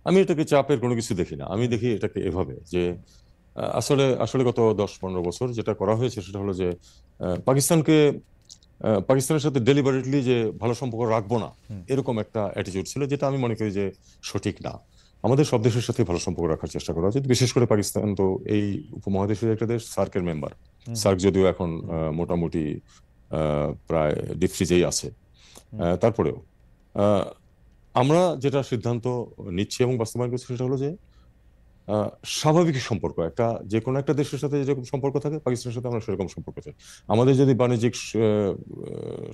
আমি এটাকে চাপের কোনো কিছু দেখি না। আমি দেখি এটাকে এভাবে যে আসলে আসলে গত 10-15 বছর যেটা করা হয়েছে সেটা হলো যে পাকিস্তানকে পাকিস্তানের সাথে ডেলিবারেটলি যে ভালো সম্পর্ক রাখবো না, এরকম একটা অ্যাটিটিউড ছিল, যেটা আমি মনে করি যে সঠিক না। আমাদের সব দেশের সাথে ভালো সম্পর্ক রাখার চেষ্টা করা উচিত। বিশেষ করে পাকিস্তান তো এই উপমহাদেশের একটা দেশ, সার্কের মেম্বার। সার্ক যদিও এখন মোটামুটি প্রায় ডিপ ফ্রিজেই আছে, তারপরেও আহ, আমরা যেটা সিদ্ধান্ত নিচ্ছি এবং বাস্তবায়ন করছি সেটা হলো যে আহ, স্বাভাবিক সম্পর্ক, একটা যে কোনো একটা দেশের সাথে যেরকম সম্পর্ক থাকে পাকিস্তানের সাথে আমরা সেরকম সম্পর্ক চাই। আমাদের যদি বাণিজ্যিক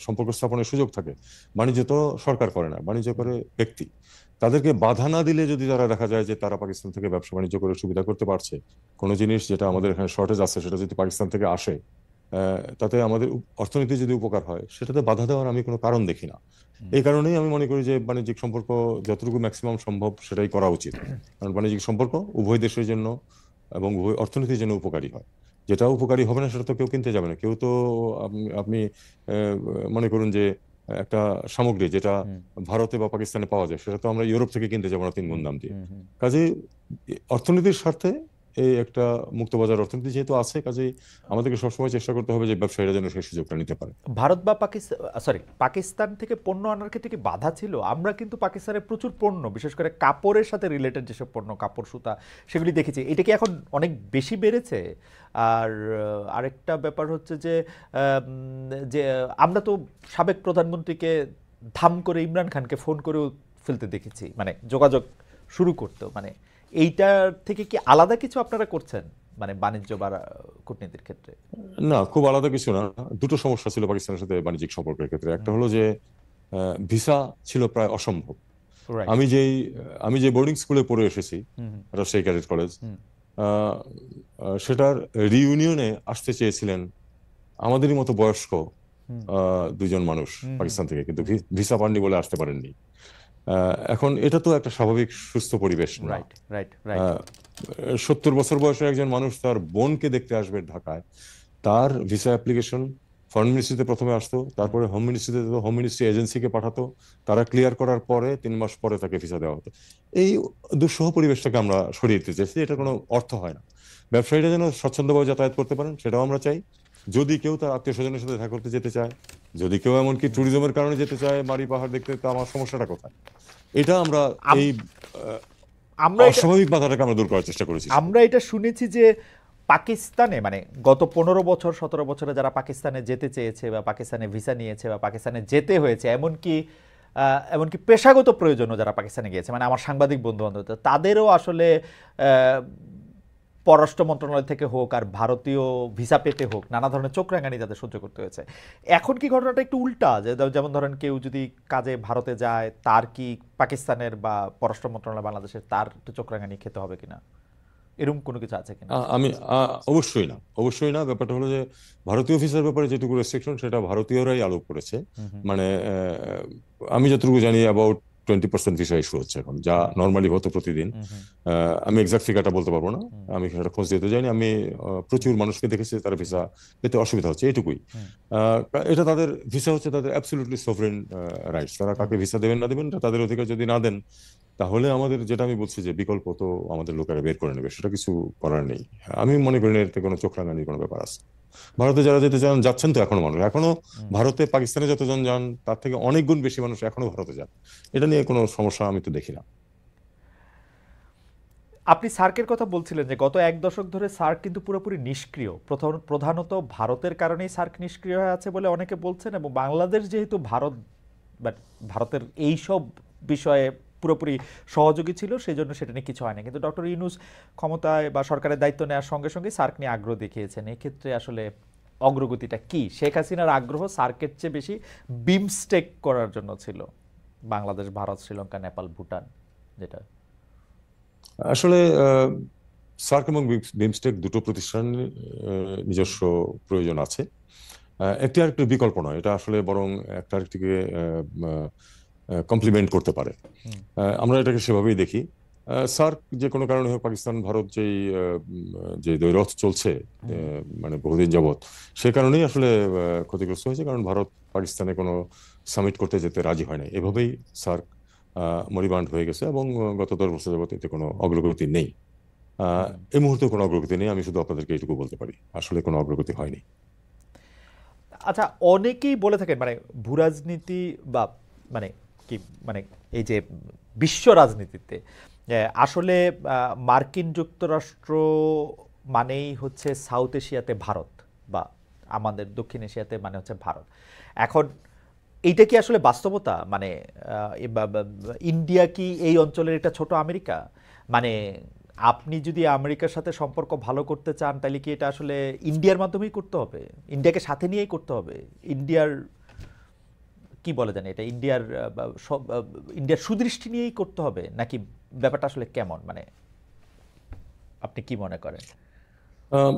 সম্পর্ক স্থাপনের সুযোগ থাকে, বাণিজ্য তো সরকার করে না, বাণিজ্য করে ব্যক্তি। তাদেরকে বাধা না দিলে যদি তারা দেখা যায় যে তারা পাকিস্তান থেকে ব্যবসা বাণিজ্য করে সুবিধা করতে পারছে, কোনো জিনিস যেটা আমাদের এখানে শর্টেজ আছে সেটা যদি পাকিস্তান থেকে আসে, তাতে আমাদের অর্থনীতি যদি উপকার হয়, সেটাতে বাধা দেওয়ার আমি কোনো কারণ দেখি না। এই কারণেই আমি মনে করি যে বাণিজ্যিক সম্পর্ক যতটুকু ম্যাক্সিমাম সম্ভব সেটাই করা উচিত। কারণ বাণিজ্যিক সম্পর্ক উভয় দেশের জন্য এবং উভয় অর্থনীতির জন্য উপকারী হয়। যেটা উপকারী হবে না সেটা তো কেউ কিনতে যাবে না। কেউ তো আপনি মনে করুন যে একটা সামগ্রী যেটা ভারতে বা পাকিস্তানে পাওয়া যায় সেটা তো আমরা ইউরোপ থেকে কিনতে যাবো না 3 গুণ দাম দিয়ে। কাজে অর্থনীতির স্বার্থে এই একটা মুক্তবাজার অর্থনীতি যেহেতু আছে, কাজেই আমাদেরকে সবসময় চেষ্টা করতে হবে যে ব্যবসায়ীরা যেন সেই সুযোগটা নিতে পারে। ভারত বা পাকিস্তান, সরি, পাকিস্তান থেকে পণ্য আনার ক্ষেত্রে কি বাধা ছিল? আমরা কিন্তু পাকিস্তানের প্রচুর পণ্য, বিশেষ করে কাপড়ের সাথে রিলেটেড যেসব পণ্য, কাপড়, সুতা, সেগুলি দেখেছি। এটা কি এখন অনেক বেশি বেড়েছে? আর আরেকটা ব্যাপার হচ্ছে যে যে আমরা তো সাবেক প্রধানমন্ত্রীকে ধাম করে ইমরান খানকে ফোন করেও ফেলতে দেখেছি, মানে যোগাযোগ শুরু করতেও। মানে এইটার থেকে কি আলাদা কিছু আপনারা করছেন, মানে বাণিজ্য বা কূটনীতির ক্ষেত্রে? না, খুব আলাদা কিছু না। দুটো সমস্যা ছিল পাকিস্তানের সাথে বাণিজ্যিক সম্পর্কের ক্ষেত্রে। একটা হলো যে ভিসা ছিল প্রায় অসম্ভব। রাইট। আমি যেই আমি যে বোর্ডিং স্কুলে পড়ে এসেছি, হুম রাজশাহী ক্যাডেট কলেজ, হুম সেটার রিইউনিয়নে আসতে চেয়েছিলেন আমাদেরই মতো বয়স্ক হুম দুইজন মানুষ হুম হুম পাকিস্তান থেকে, কিন্তু হুম। ভিসা পাননি বলে আসতে পারেননি। এখন এটা তো একটা স্বাভাবিক সুস্থ পরিবেশ না। Right right right. 70 বছর বয়সের একজন মানুষ তার বোনকে দেখতে আসবে ঢাকায়, তার ভিসা অ্যাপ্লিকেশন ফরেন মিনিস্ট্রিতে প্রথমে আসতো, তারপরে হোম মিনিস্ট্রিতে যেত, হোম মিনিস্ট্রি এজেন্সিকে পাঠাতো, তারা ক্লিয়ার করার পরে 3 মাস পরে তাকে ভিসা দেওয়া হতো। এই দুঃসহ পরিবেশটাকে আমরা সরিয়ে দিতে চাইছি। এটা কোনো অর্থ হয় না। ব্যবসায়ীরা যেন স্বচ্ছন্দভাবে যাতায়াত করতে পারেন, সেটাও আমরা চাই। যদি কেউ তার আত্মীয় স্বজনের সাথে দেখা করতে যেতে চায়, যদি কেউ এমনকি ট্যুরিজমের কারণে যেতে চায় বাড়ি পাহাড় দেখতে, তো আমার সমস্যাটা কোথায়? এটা আমরা এই আম- আমরা এটা অস্বাভাবিক বাধাটাকে আমরা দূর করার চেষ্টা করেছি শুধু। আমরা এটা শুনেছি যে পাকিস্তানে, মানে গত 15 বছর 17 বছরে যারা পাকিস্তানে যেতে চেয়েছে বা পাকিস্তানে ভিসা নিয়েছে বা পাকিস্তানে যেতে হয়েছে, এমনকি পেশাগত প্রয়োজনও যারা পাকিস্তানে গিয়েছে, মানে আমার সাংবাদিক বন্ধু বান্ধব, তাদেরও আসলে আহ, পররাষ্ট্র মন্ত্রণালয় থেকে হোক আর ভারতীয় ভিসা পেতে হোক, নানা ধরনের চোখ রাঙানি তাদের সহ্য করতে হয়েছে। এখন কি ঘটনাটা একটু উল্টা, যে যেমন ধরেন কেউ যদি কাজে ভারতে যায়, তার কি পাকিস্তানের বা পররাষ্ট্র মন্ত্রণালয় বাংলাদেশের তার একটু চোখ রাঙানি খেতে হবে কিনা, এরকম কোনো কিছু আছে কিনা? আমি অবশ্যই না, অবশ্যই না। ব্যাপারটা হলো যে ভারতীয় ভিসার ব্যাপারে যেটুকু রেস্ট্রিকশন সেটা ভারতীয়রাই আরোপ করেছে। হুম হুম মানে আমি যতটুকু জানি অ্যাবাউট 20% ভিসা ইস্যু হচ্ছে এখন, যা হুম নর্মালি হতো প্রতিদিন। হুম হুম আমি এক্সাক্ট ফিগারটা বলতে পারবো না, হুম আমি সেটা খোঁজ দিতে যাইনি। আমি হুম প্রচুর মানুষকে দেখেছি তারা ভিসা পেতে অসুবিধা হচ্ছে, এটুকুই। হুম এটা তাদের ভিসা হচ্ছে তাদের অ্যাবসলিউটলি সভরেন রাইটস। তারা হুম কাকে ভিসা দেবেন না দেবেন এটা তাদের অধিকার। যদি না দেন, তাহলে আমাদের, যেটা আমি বলছি, যে বিকল্প তো আমাদের লোকেরা বের করে নেবে, সেটা কিছু করার নেই। আমি মনে করি না এতে কোনো চোখ রাঙানির কোনো ব্যাপার আছে। ভারতে যারা যেতে চান যাচ্ছেন তো এখনো মানুষ, এখনো হুম। ভারতে পাকিস্তানে যতজন যান তার থেকে অনেক গুণ বেশি মানুষ এখনো ভারতে যান। এটা নিয়ে কোনো সমস্যা আমি তো দেখি না। আপনি সার্কের কথা বলছিলেন যে গত 1 দশক ধরে সার্ক কিন্তু পুরোপুরি নিষ্ক্রিয়। প্রধানত ভারতের কারণেই সার্ক নিষ্ক্রিয় হয়ে আছে বলে অনেকে বলছেন, এবং বাংলাদেশ যেহেতু ভারতের এই সব বিষয়ে পুরোপুরি সহযোগী ছিল, সেই জন্য সেটা নিয়ে কিছু হয় না। কিন্তু ডক্টর ইউনূস ক্ষমতায় বা সরকারের দায়িত্ব নেওয়ার সঙ্গে সঙ্গে সার্ক নিয়ে আগ্রহ দেখিয়েছেন। এক্ষেত্রে আসলে অগ্রগতিটা কি? শেখ হাসিনার আগ্রহ সার্কের চেয়ে বেশি বিমস্টেক করার জন্য ছিল, বাংলাদেশ, ভারত, শ্রীলঙ্কা, নেপাল, ভুটান, যেটা। আসলে সার্ক এবং বিমস্টেক দুটো প্রতিষ্ঠান নিজস্ব প্রয়োজন আছে। একটি আরেকটু বিকল্প নয়, এটা আসলে বরং একটা আরেকটিকে কমপ্লিমেন্ট করতে পারে। হুম আমরা এটাকে সেভাবেই দেখি। সার্ক যে কোনো কারণে হোক, পাকিস্তান ভারত যে দ্বৈরথ চলছে হুম মানে বহুদিন যাবৎ, সে কারণেই আসলে ক্ষতিগ্রস্ত হয়েছে, কারণ ভারত পাকিস্তানে কোনো সামিট করতে যেতে রাজি হয় না। হুম এভাবেই সার্ক মরিবান্ড হয়ে গেছে, এবং গত 10 বছর যাবৎ এতে কোনো অগ্রগতি নেই। আহ, হুম। এই মুহূর্তে কোনো অগ্রগতি নেই। আমি শুধু আপনাদেরকে এইটুকু বলতে পারি, আসলে কোনো অগ্রগতি হয়নি। আচ্ছা, অনেকেই বলে থাকেন, মানে ভূরাজনীতি বা মানে কি, মানে এই যে বিশ্ব রাজনীতিতে আসলে মার্কিন যুক্তরাষ্ট্র মানেই হচ্ছে সাউথ এশিয়াতে ভারত, বা আমাদের দক্ষিণ এশিয়াতে মানে হচ্ছে ভারত। এখন এইটা কি আসলে বাস্তবতা? মানে ইন্ডিয়া কি এই অঞ্চলের একটা ছোট আমেরিকা? মানে আপনি যদি আমেরিকার সাথে সম্পর্ক ভালো করতে চান, তাহলে কি এটা আসলে ইন্ডিয়ার মাধ্যমেই করতে হবে? ইন্ডিয়াকে সাথে নিয়েই করতে হবে? ইন্ডিয়ার কি বলে জানি এটা, ইন্ডিয়ার সুদৃষ্টি নিয়েই করতে হবে, নাকি ব্যাপারটা আসলে কেমন, মানে আপনি কি মনে করেন? আহ,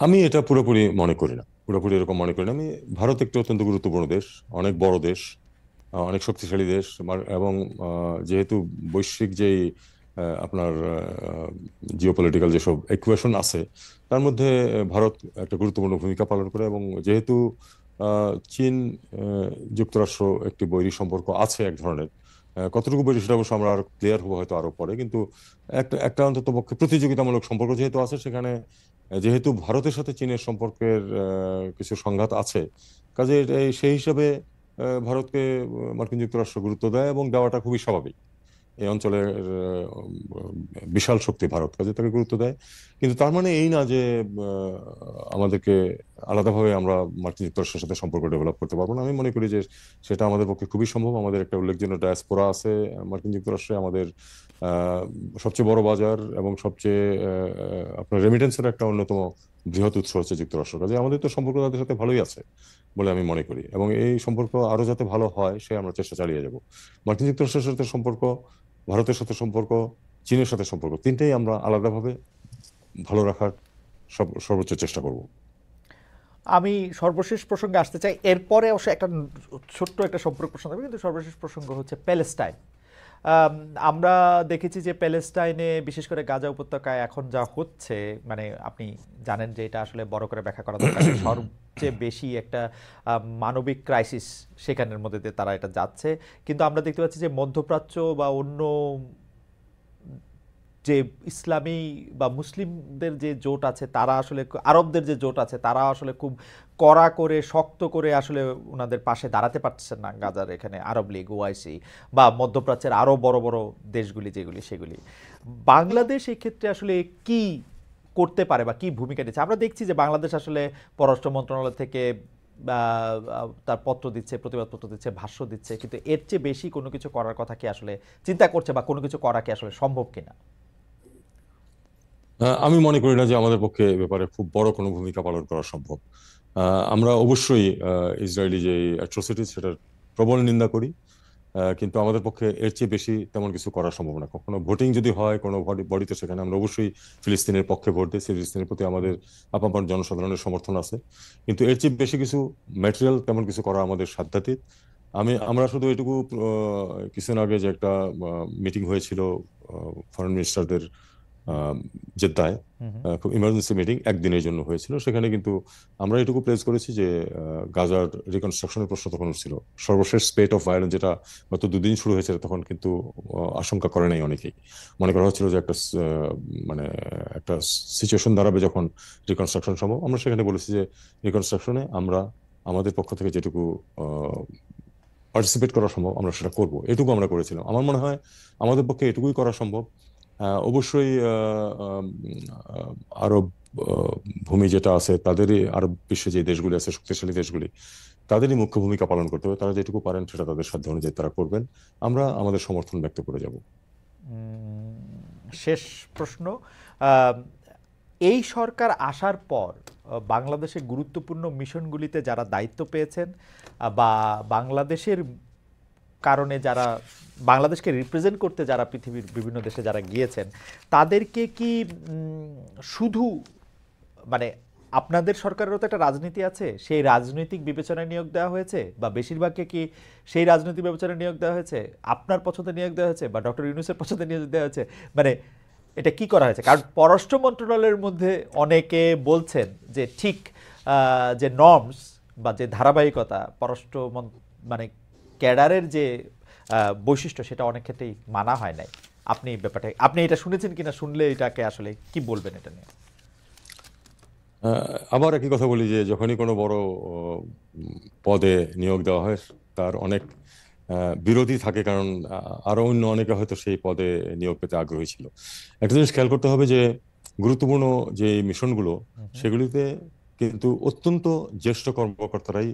আমি এটা পুরোপুরি মনে করি না, পুরোপুরি এরকম মনে করি না আমি। ভারত একটি অত্যন্ত গুরুত্বপূর্ণ দেশ, অনেক বড় দেশ, অনেক শক্তিশালী দেশ। এবং যেহেতু বৈশ্বিক যেই আপনার জিওপলিটিক্যাল যেসব ইকুয়েশন আছে, তার মধ্যে ভারত একটা গুরুত্বপূর্ণ ভূমিকা পালন করে। এবং যেহেতু চীন যুক্তরাষ্ট্র একটি বৈরী সম্পর্ক আছে এক ধরনের, কতটুকু বেশি সেটা অবশ্য আমরা আরো ক্লিয়ার হবো হয়তো আরো পরে, কিন্তু একটা একটা অন্তত পক্ষে প্রতিযোগিতামূলক সম্পর্ক যেহেতু আছে সেখানে, যেহেতু ভারতের সাথে চীনের সম্পর্কের কিছু সংঘাত আছে, কাজে সেই হিসাবে ভারতকে মার্কিন যুক্তরাষ্ট্র গুরুত্ব দেয় এবং দেওয়াটা খুবই স্বাভাবিক। এই অঞ্চলের বিশাল শক্তি ভারত, কাজে তাকে গুরুত্ব দেয়। কিন্তু তার মানে এই না যে আমাদেরকে আলাদাভাবে আমরা মার্কিন যুক্তরাষ্ট্রের সাথে সম্পর্ক ডেভেলপ করতে পারবো না। আমি মনে করি যে সেটা আমাদের পক্ষে খুবই সম্ভব। আমাদের একটা উল্লেখযোগ্য ডায়াসপোরা আছে মার্কিন যুক্তরাষ্ট্রে। আমাদের সবচেয়ে বড় বাজার এবং সবচেয়ে আপনার রেমিটেন্সের একটা অন্যতম বৃহৎ উৎস হচ্ছে যুক্তরাষ্ট্র। কাজে আমাদের তো সম্পর্ক তাদের সাথে ভালোই আছে বলে আমি মনে করি, এবং এই সম্পর্ক আরো যাতে ভালো হয় সে আমরা চেষ্টা চালিয়ে যাব। মার্কিন যুক্তরাষ্ট্রের সাথে সম্পর্ক, ভারতের সাথে সম্পর্ক, চীনের সাথে সম্পর্ক, তিনটেই আমরা আলাদাভাবে ভালো রাখার সর্বোচ্চ চেষ্টা করব। আমি সর্বশেষ প্রসঙ্গে আসতে চাই, এরপরে অবশ্য একটা ছোট্ট একটা সম্পর্ক প্রসঙ্গ হবে, কিন্তু সর্বশেষ প্রসঙ্গ হচ্ছে প্যালেস্টাইন। আমরা দেখেছি যে প্যালেস্টাইনে বিশেষ করে গাজা উপত্যকায় এখন যা হচ্ছে, মানে আপনি জানেন যে এটা আসলে বড় করে ব্যাখ্যা করা দরকার নেই। সবচেয়ে বেশি একটা মানবিক ক্রাইসিস সেখানের মধ্যে দিয়ে তারা এটা যাচ্ছে। কিন্তু আমরা দেখতে পাচ্ছি যে মধ্যপ্রাচ্য বা অন্য যে ইসলামী বা মুসলিমদের যে জোট আছে তারা আসলে, আরবদের যে জোট আছে তারা আসলে খুব কড়া করে শক্ত করে আসলে ওনাদের পাশে দাঁড়াতে পারছেন না। গাজার এখানে আরব লীগ, ওআইসি বা মধ্যপ্রাচ্যের আরো বড় বড় দেশগুলি যেগুলি, সেগুলি বাংলাদেশ এই ক্ষেত্রে আসলে কি করতে পারে বা কি ভূমিকা নিচ্ছে? আমরা দেখছি যে বাংলাদেশ আসলে পররাষ্ট্র মন্ত্রণালয় থেকে তার পত্র দিচ্ছে, প্রতিবাদপত্র দিচ্ছে, ভাষ্য দিচ্ছে, কিন্তু এর চেয়ে বেশি কোনো কিছু করার কথা কি আসলে চিন্তা করছে বা কোনো কিছু করা কি আসলে সম্ভব কিনা? আমি মনে করি না যে আমাদের পক্ষে এ ব্যাপারে খুব বড় কোনো ভূমিকা পালন করা সম্ভব। আমরা অবশ্যই ইসরায়েলি যে অ্যাট্রোসিটি সেটার প্রবল নিন্দা করি, কিন্তু আমাদের পক্ষে এর চেয়ে বেশি তেমন কিছু করা সম্ভব না। কখনো ভোটিং যদি হয় কোনো বডিতে, সেখানে আমরা অবশ্যই ফিলিস্তিনের পক্ষে ভোট দিই, ফিলিস্তিনের প্রতি আমাদের আপামর জনসাধারণের সমর্থন আছে, কিন্তু এর চেয়ে বেশি কিছু ম্যাটেরিয়াল তেমন কিছু করা আমাদের সাধ্যাতীত। আমরা শুধু এটুকু, কিছুদিন আগে যে একটা মিটিং হয়েছিল ফরেন মিনিস্টারদের জেদ্দায়, খুব ইমার্জেন্সি মিটিং একদিনের জন্য হয়েছিল, সেখানে কিন্তু আমরা এটুকু প্লেস করেছি যে গাজার রিকনস্ট্রাকশনের প্রশ্ন তখন ছিল। সর্বশেষ স্পেট অফ ভায়োলেন্স যেটা গত দুদিন শুরু হয়েছে, তখন কিন্তু আশঙ্কা করে নাই অনেকেই। মনে করা হচ্ছিল যে মানে একটা সিচুয়েশন দাঁড়াবে যখন রিকনস্ট্রাকশন সম্ভব। আমরা সেখানে বলেছি যে রিকনস্ট্রাকশনে আমরা আমাদের পক্ষ থেকে যেটুকু পার্টিসিপেট করা সম্ভব আমরা সেটা করব, এটুকু আমরা করেছিলাম। আমার মনে হয় আমাদের পক্ষে এটুকুই করা সম্ভব। অবশ্যই আরব ভূমি যেটা আছে তাদেরই, আরব বিশ্বে যে দেশগুলি আছে শক্তিশালী দেশগুলি, তাদেরই মুখ্য ভূমিকা পালন করতে হবে। তারা যেটুকু পারেন সেটা তাদের সাধ্য অনুযায়ী তারা করবেন, আমরা আমাদের সমর্থন ব্যক্ত করে যাব। শেষ প্রশ্ন, এই সরকার আসার পর বাংলাদেশের গুরুত্বপূর্ণ মিশনগুলিতে যারা দায়িত্ব পেয়েছেন বা বাংলাদেশের কারণে যারা বাংলাদেশকে রিপ্রেজেন্ট করতে যারা পৃথিবীর বিভিন্ন দেশে যারা গিয়েছেন, তাদেরকে কি শুধু, মানে আপনাদের সরকারেরও তো একটা রাজনীতি আছে, সেই রাজনৈতিক বিবেচনায় নিয়োগ দেওয়া হয়েছে বা বেশিরভাগকে কি সেই রাজনৈতিক বিবেচনায় নিয়োগ দেওয়া হয়েছে, আপনার পছন্দে নিয়োগ দেওয়া হয়েছে বা ডক্টর ইউনূসের পছন্দে নিয়োগ দেওয়া হয়েছে? মানে এটা কি করা হয়েছে? কারণ পররাষ্ট্র মন্ত্রণালয়ের মধ্যে অনেকে বলছেন যে ঠিক যে নর্মস বা যে ধারাবাহিকতা পররাষ্ট্র মানে ক্যাডারের যে বৈশিষ্ট্য, সেটা অনেক ক্ষেত্রেই মানা হয় নাই। আপনি ব্যাপারটা, আপনি এটা শুনেছেন কিনা, শুনলে এটাকে আসলে কি বলবেন এটা নিয়ে? আবার একই কথা বলি যে যখনই কোনো বড় পদে নিয়োগ দেওয়া হয়, তার অনেক বিরোধী থাকে, কারণ আরো অন্য অনেকে হয়তো সেই পদে নিয়োগ পেতে আগ্রহী ছিল। একটা জিনিস খেয়াল করতে হবে যে গুরুত্বপূর্ণ যে মিশনগুলো, সেগুলিতে কিন্তু অত্যন্ত জ্যেষ্ঠ কর্মকর্তারাই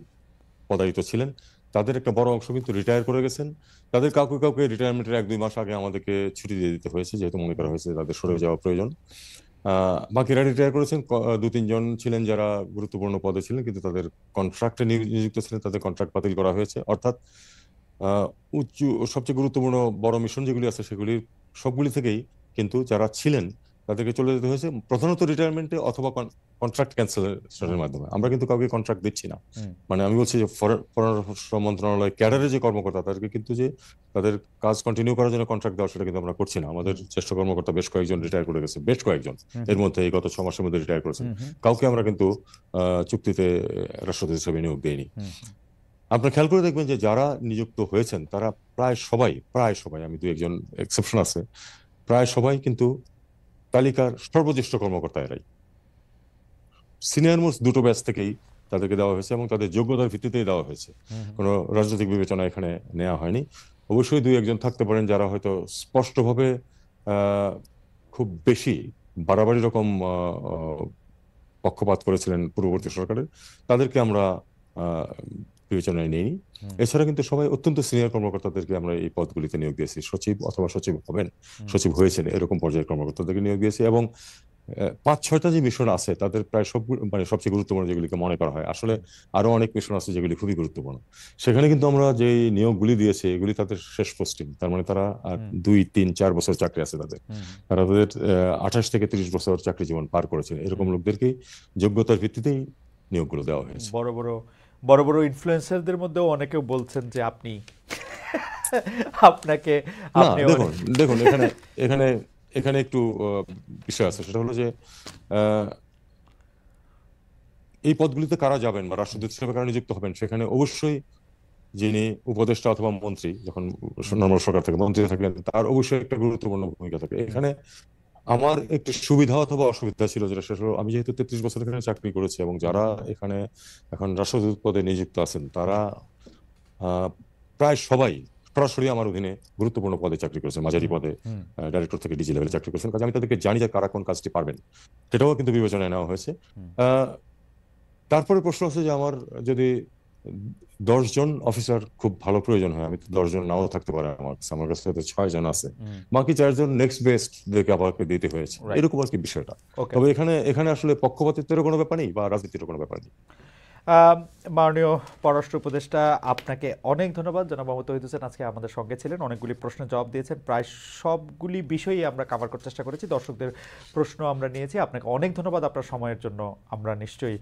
পদায়িত ছিলেন। তাদের একটা বড় অংশ কিন্তু রিটায়ার করে গেছেন। তাদের কাউকে কাউকে রিটায়ারমেন্টের 1-2 মাস আগে আমাদেরকে ছুটি দিয়ে দিতে হয়েছে, যেহেতু মনে করা হয়েছে তাদের সরে যাওয়া প্রয়োজন। বাকিরা রিটায়ার করেছেন। 2-3 জন ছিলেন যারা গুরুত্বপূর্ণ পদে ছিলেন, কিন্তু তাদের কন্ট্রাক্টে নিযুক্ত ছিলেন, তাদের কন্ট্রাক্ট বাতিল করা হয়েছে। অর্থাৎ উচ্চ সবচেয়ে গুরুত্বপূর্ণ বড় মিশন যেগুলি আছে সেগুলির সবগুলি থেকেই কিন্তু যারা ছিলেন তাদেরকে চলে যেতে হয়েছে, প্রধানত রিটায়ারমেন্টে অথবা কন্ট্রাক্ট ক্যান্সেলেশনের মাধ্যমে। আমরা কিন্তু কাউকে কন্ট্রাক্ট দিচ্ছি না। মানে আমি বলছি যে পররাষ্ট্র মন্ত্রণালয় ক্যাডারের যে কর্মকর্তা, তাদেরকে কিন্তু যে তাদের কাজ কন্টিনিউ করার জন্য কন্ট্রাক্ট দেওয়া, সেটা কিন্তু আমরা করছি না। আমাদের জ্যেষ্ঠ কর্মকর্তা বেশ কয়েকজন রিটায়ার করে গেছে, বেশ কয়েকজন এর মধ্যে এই গত 6 মাসের মধ্যে রিটায়ার করেছেন। কাউকে আমরা কিন্তু চুক্তিতে রাষ্ট্রদূত হিসেবে নিয়োগ দেইনি। আপনার খেয়াল করে দেখবেন যে যারা নিযুক্ত হয়েছেন তারা প্রায় সবাই, আমি দু একজন এক্সেপশন আছে, প্রায় সবাই কিন্তু তালিকার সর্বজ্যেষ্ঠ কর্মকর্তা এরাই। সিনিয়র মোস্ট দুটো ব্যাচ থেকেই তাদেরকে দেওয়া হয়েছে এবং তাদের যোগ্যতার ভিত্তিতেই দেওয়া হয়েছে। হুম, হুম। কোনো রাজনৈতিক বিবেচনা এখানে নেওয়া হয়নি। অবশ্যই দুই একজন থাকতে পারেন যারা হয়তো স্পষ্টভাবে আহ, খুব বেশি বাড়াবাড়ি রকম পক্ষপাত করেছিলেন পূর্ববর্তী সরকারের, তাদেরকে আমরা আহ, বিবেচনায় নিইনি। হুম, এছাড়া কিন্তু সবাই অত্যন্ত সিনিয়র কর্মকর্তাদেরকে আমরা এই পদগুলিতে নিয়োগ দিয়েছি, সচিব অথবা সচিব হবেন, হুম, সচিব হয়েছেন এরকম পর্যায়ের কর্মকর্তাদেরকে নিয়োগ দিয়েছি। এবং পাঁচ ছয়টা যে মিশন আছে তাদের প্রায় সব, মানে সবচেয়ে গুরুত্বপূর্ণ যেগুলিকে মনে করা হয়, আসলে হুম, আরো অনেক মিশন আছে যেগুলি খুবই গুরুত্বপূর্ণ, সেখানে কিন্তু আমরা যে নিয়োগগুলি দিয়েছি এগুলি তাদের শেষ পোস্টিং। তার মানে তারা আর হুম, 2 3 4 বছর চাকরি আছে তাদের, হুম, তারা তাদের 28 থেকে 30 বছর চাকরি জীবন পার করেছেন, এরকম হুম। লোকদেরকেই যোগ্যতার ভিত্তিতেই নিয়োগগুলো দেওয়া হয়েছে। বড় বড় বড় বড় ইনফ্লুয়েন্সারদের মধ্যেও অনেকেও বলছেন যে আপনি আপনাকে না, আপনি দেখুন অনেক দেখুন এখানে এখানে এখানে একটু বিষয় আছে, সেটা হলো যে আহ, এই পদগুলিতে কারা যাবেন বা রাষ্ট্রদূত হিসেবে কারা নিযুক্ত হবেন, সেখানে অবশ্যই যিনি উপদেষ্টা অথবা মন্ত্রী, যখন হুম, নর্মাল সরকার থেকে মন্ত্রী থাকলেন, তার অবশ্যই একটা গুরুত্বপূর্ণ ভূমিকা থাকে হুম, এখানে। আমার একটু সুবিধা অথবা অসুবিধা ছিল, যেটা সেটা হলো আমি যেহেতু 33 বছর এখানে চাকরি করেছি এবং হুম, যারা হুম, এখানে এখন রাষ্ট্রদূত পদে নিযুক্ত আছেন তারা আহ, প্রায় সবাই সরাসরি আমার অধীনে গুরুত্বপূর্ণ পদে চাকরি করেছেন, মাঝারি হুম, পদে হুম, ডাইরেক্টর থেকে ডিজি লেভেলে হুম, চাকরি করেছেন, কাজে আমি তাদেরকে জানি যে কারা কোন কাজটি পারবেন, সেটাও কিন্তু বিবেচনায় নেওয়া হয়েছে। হুম। আহ, তারপরে প্রশ্ন আছে যে আমার যদি 10 জন অফিসার খুব ভালো প্রয়োজন হয়, আমি তো 10 জন নাও থাকতে পারে আমার কাছে, আমার কাছে তো 6 জন আছে, হুম। বাকি 4 জন নেক্সট বেস্ট দেখে আমাকে দিতে হয়েছে, রাইট। এরকম আর কি বিষয়টা। ওকে। তবে এখানে এখানে আসলে পক্ষপাতিত্বেরও কোনো ব্যাপার নেই বা রাজনীতিরও কোনো ব্যাপার নেই। মাননীয় পররাষ্ট্র উপদেষ্টা, আপনাকে অনেক ধন্যবাদ। জনাব মোহাম্মদ তৌহিদ হোসেন আজকে আমাদের সঙ্গে ছিলেন, অনেকগুলি প্রশ্নের জবাব দিয়েছেন, প্রায় সবগুলি বিষয়ই আমরা কভার করার চেষ্টা করেছি, দর্শকদের প্রশ্ন আমরা নিয়েছি। আপনাকে অনেক ধন্যবাদ আপনার সময়ের জন্য। আমরা নিশ্চয়ই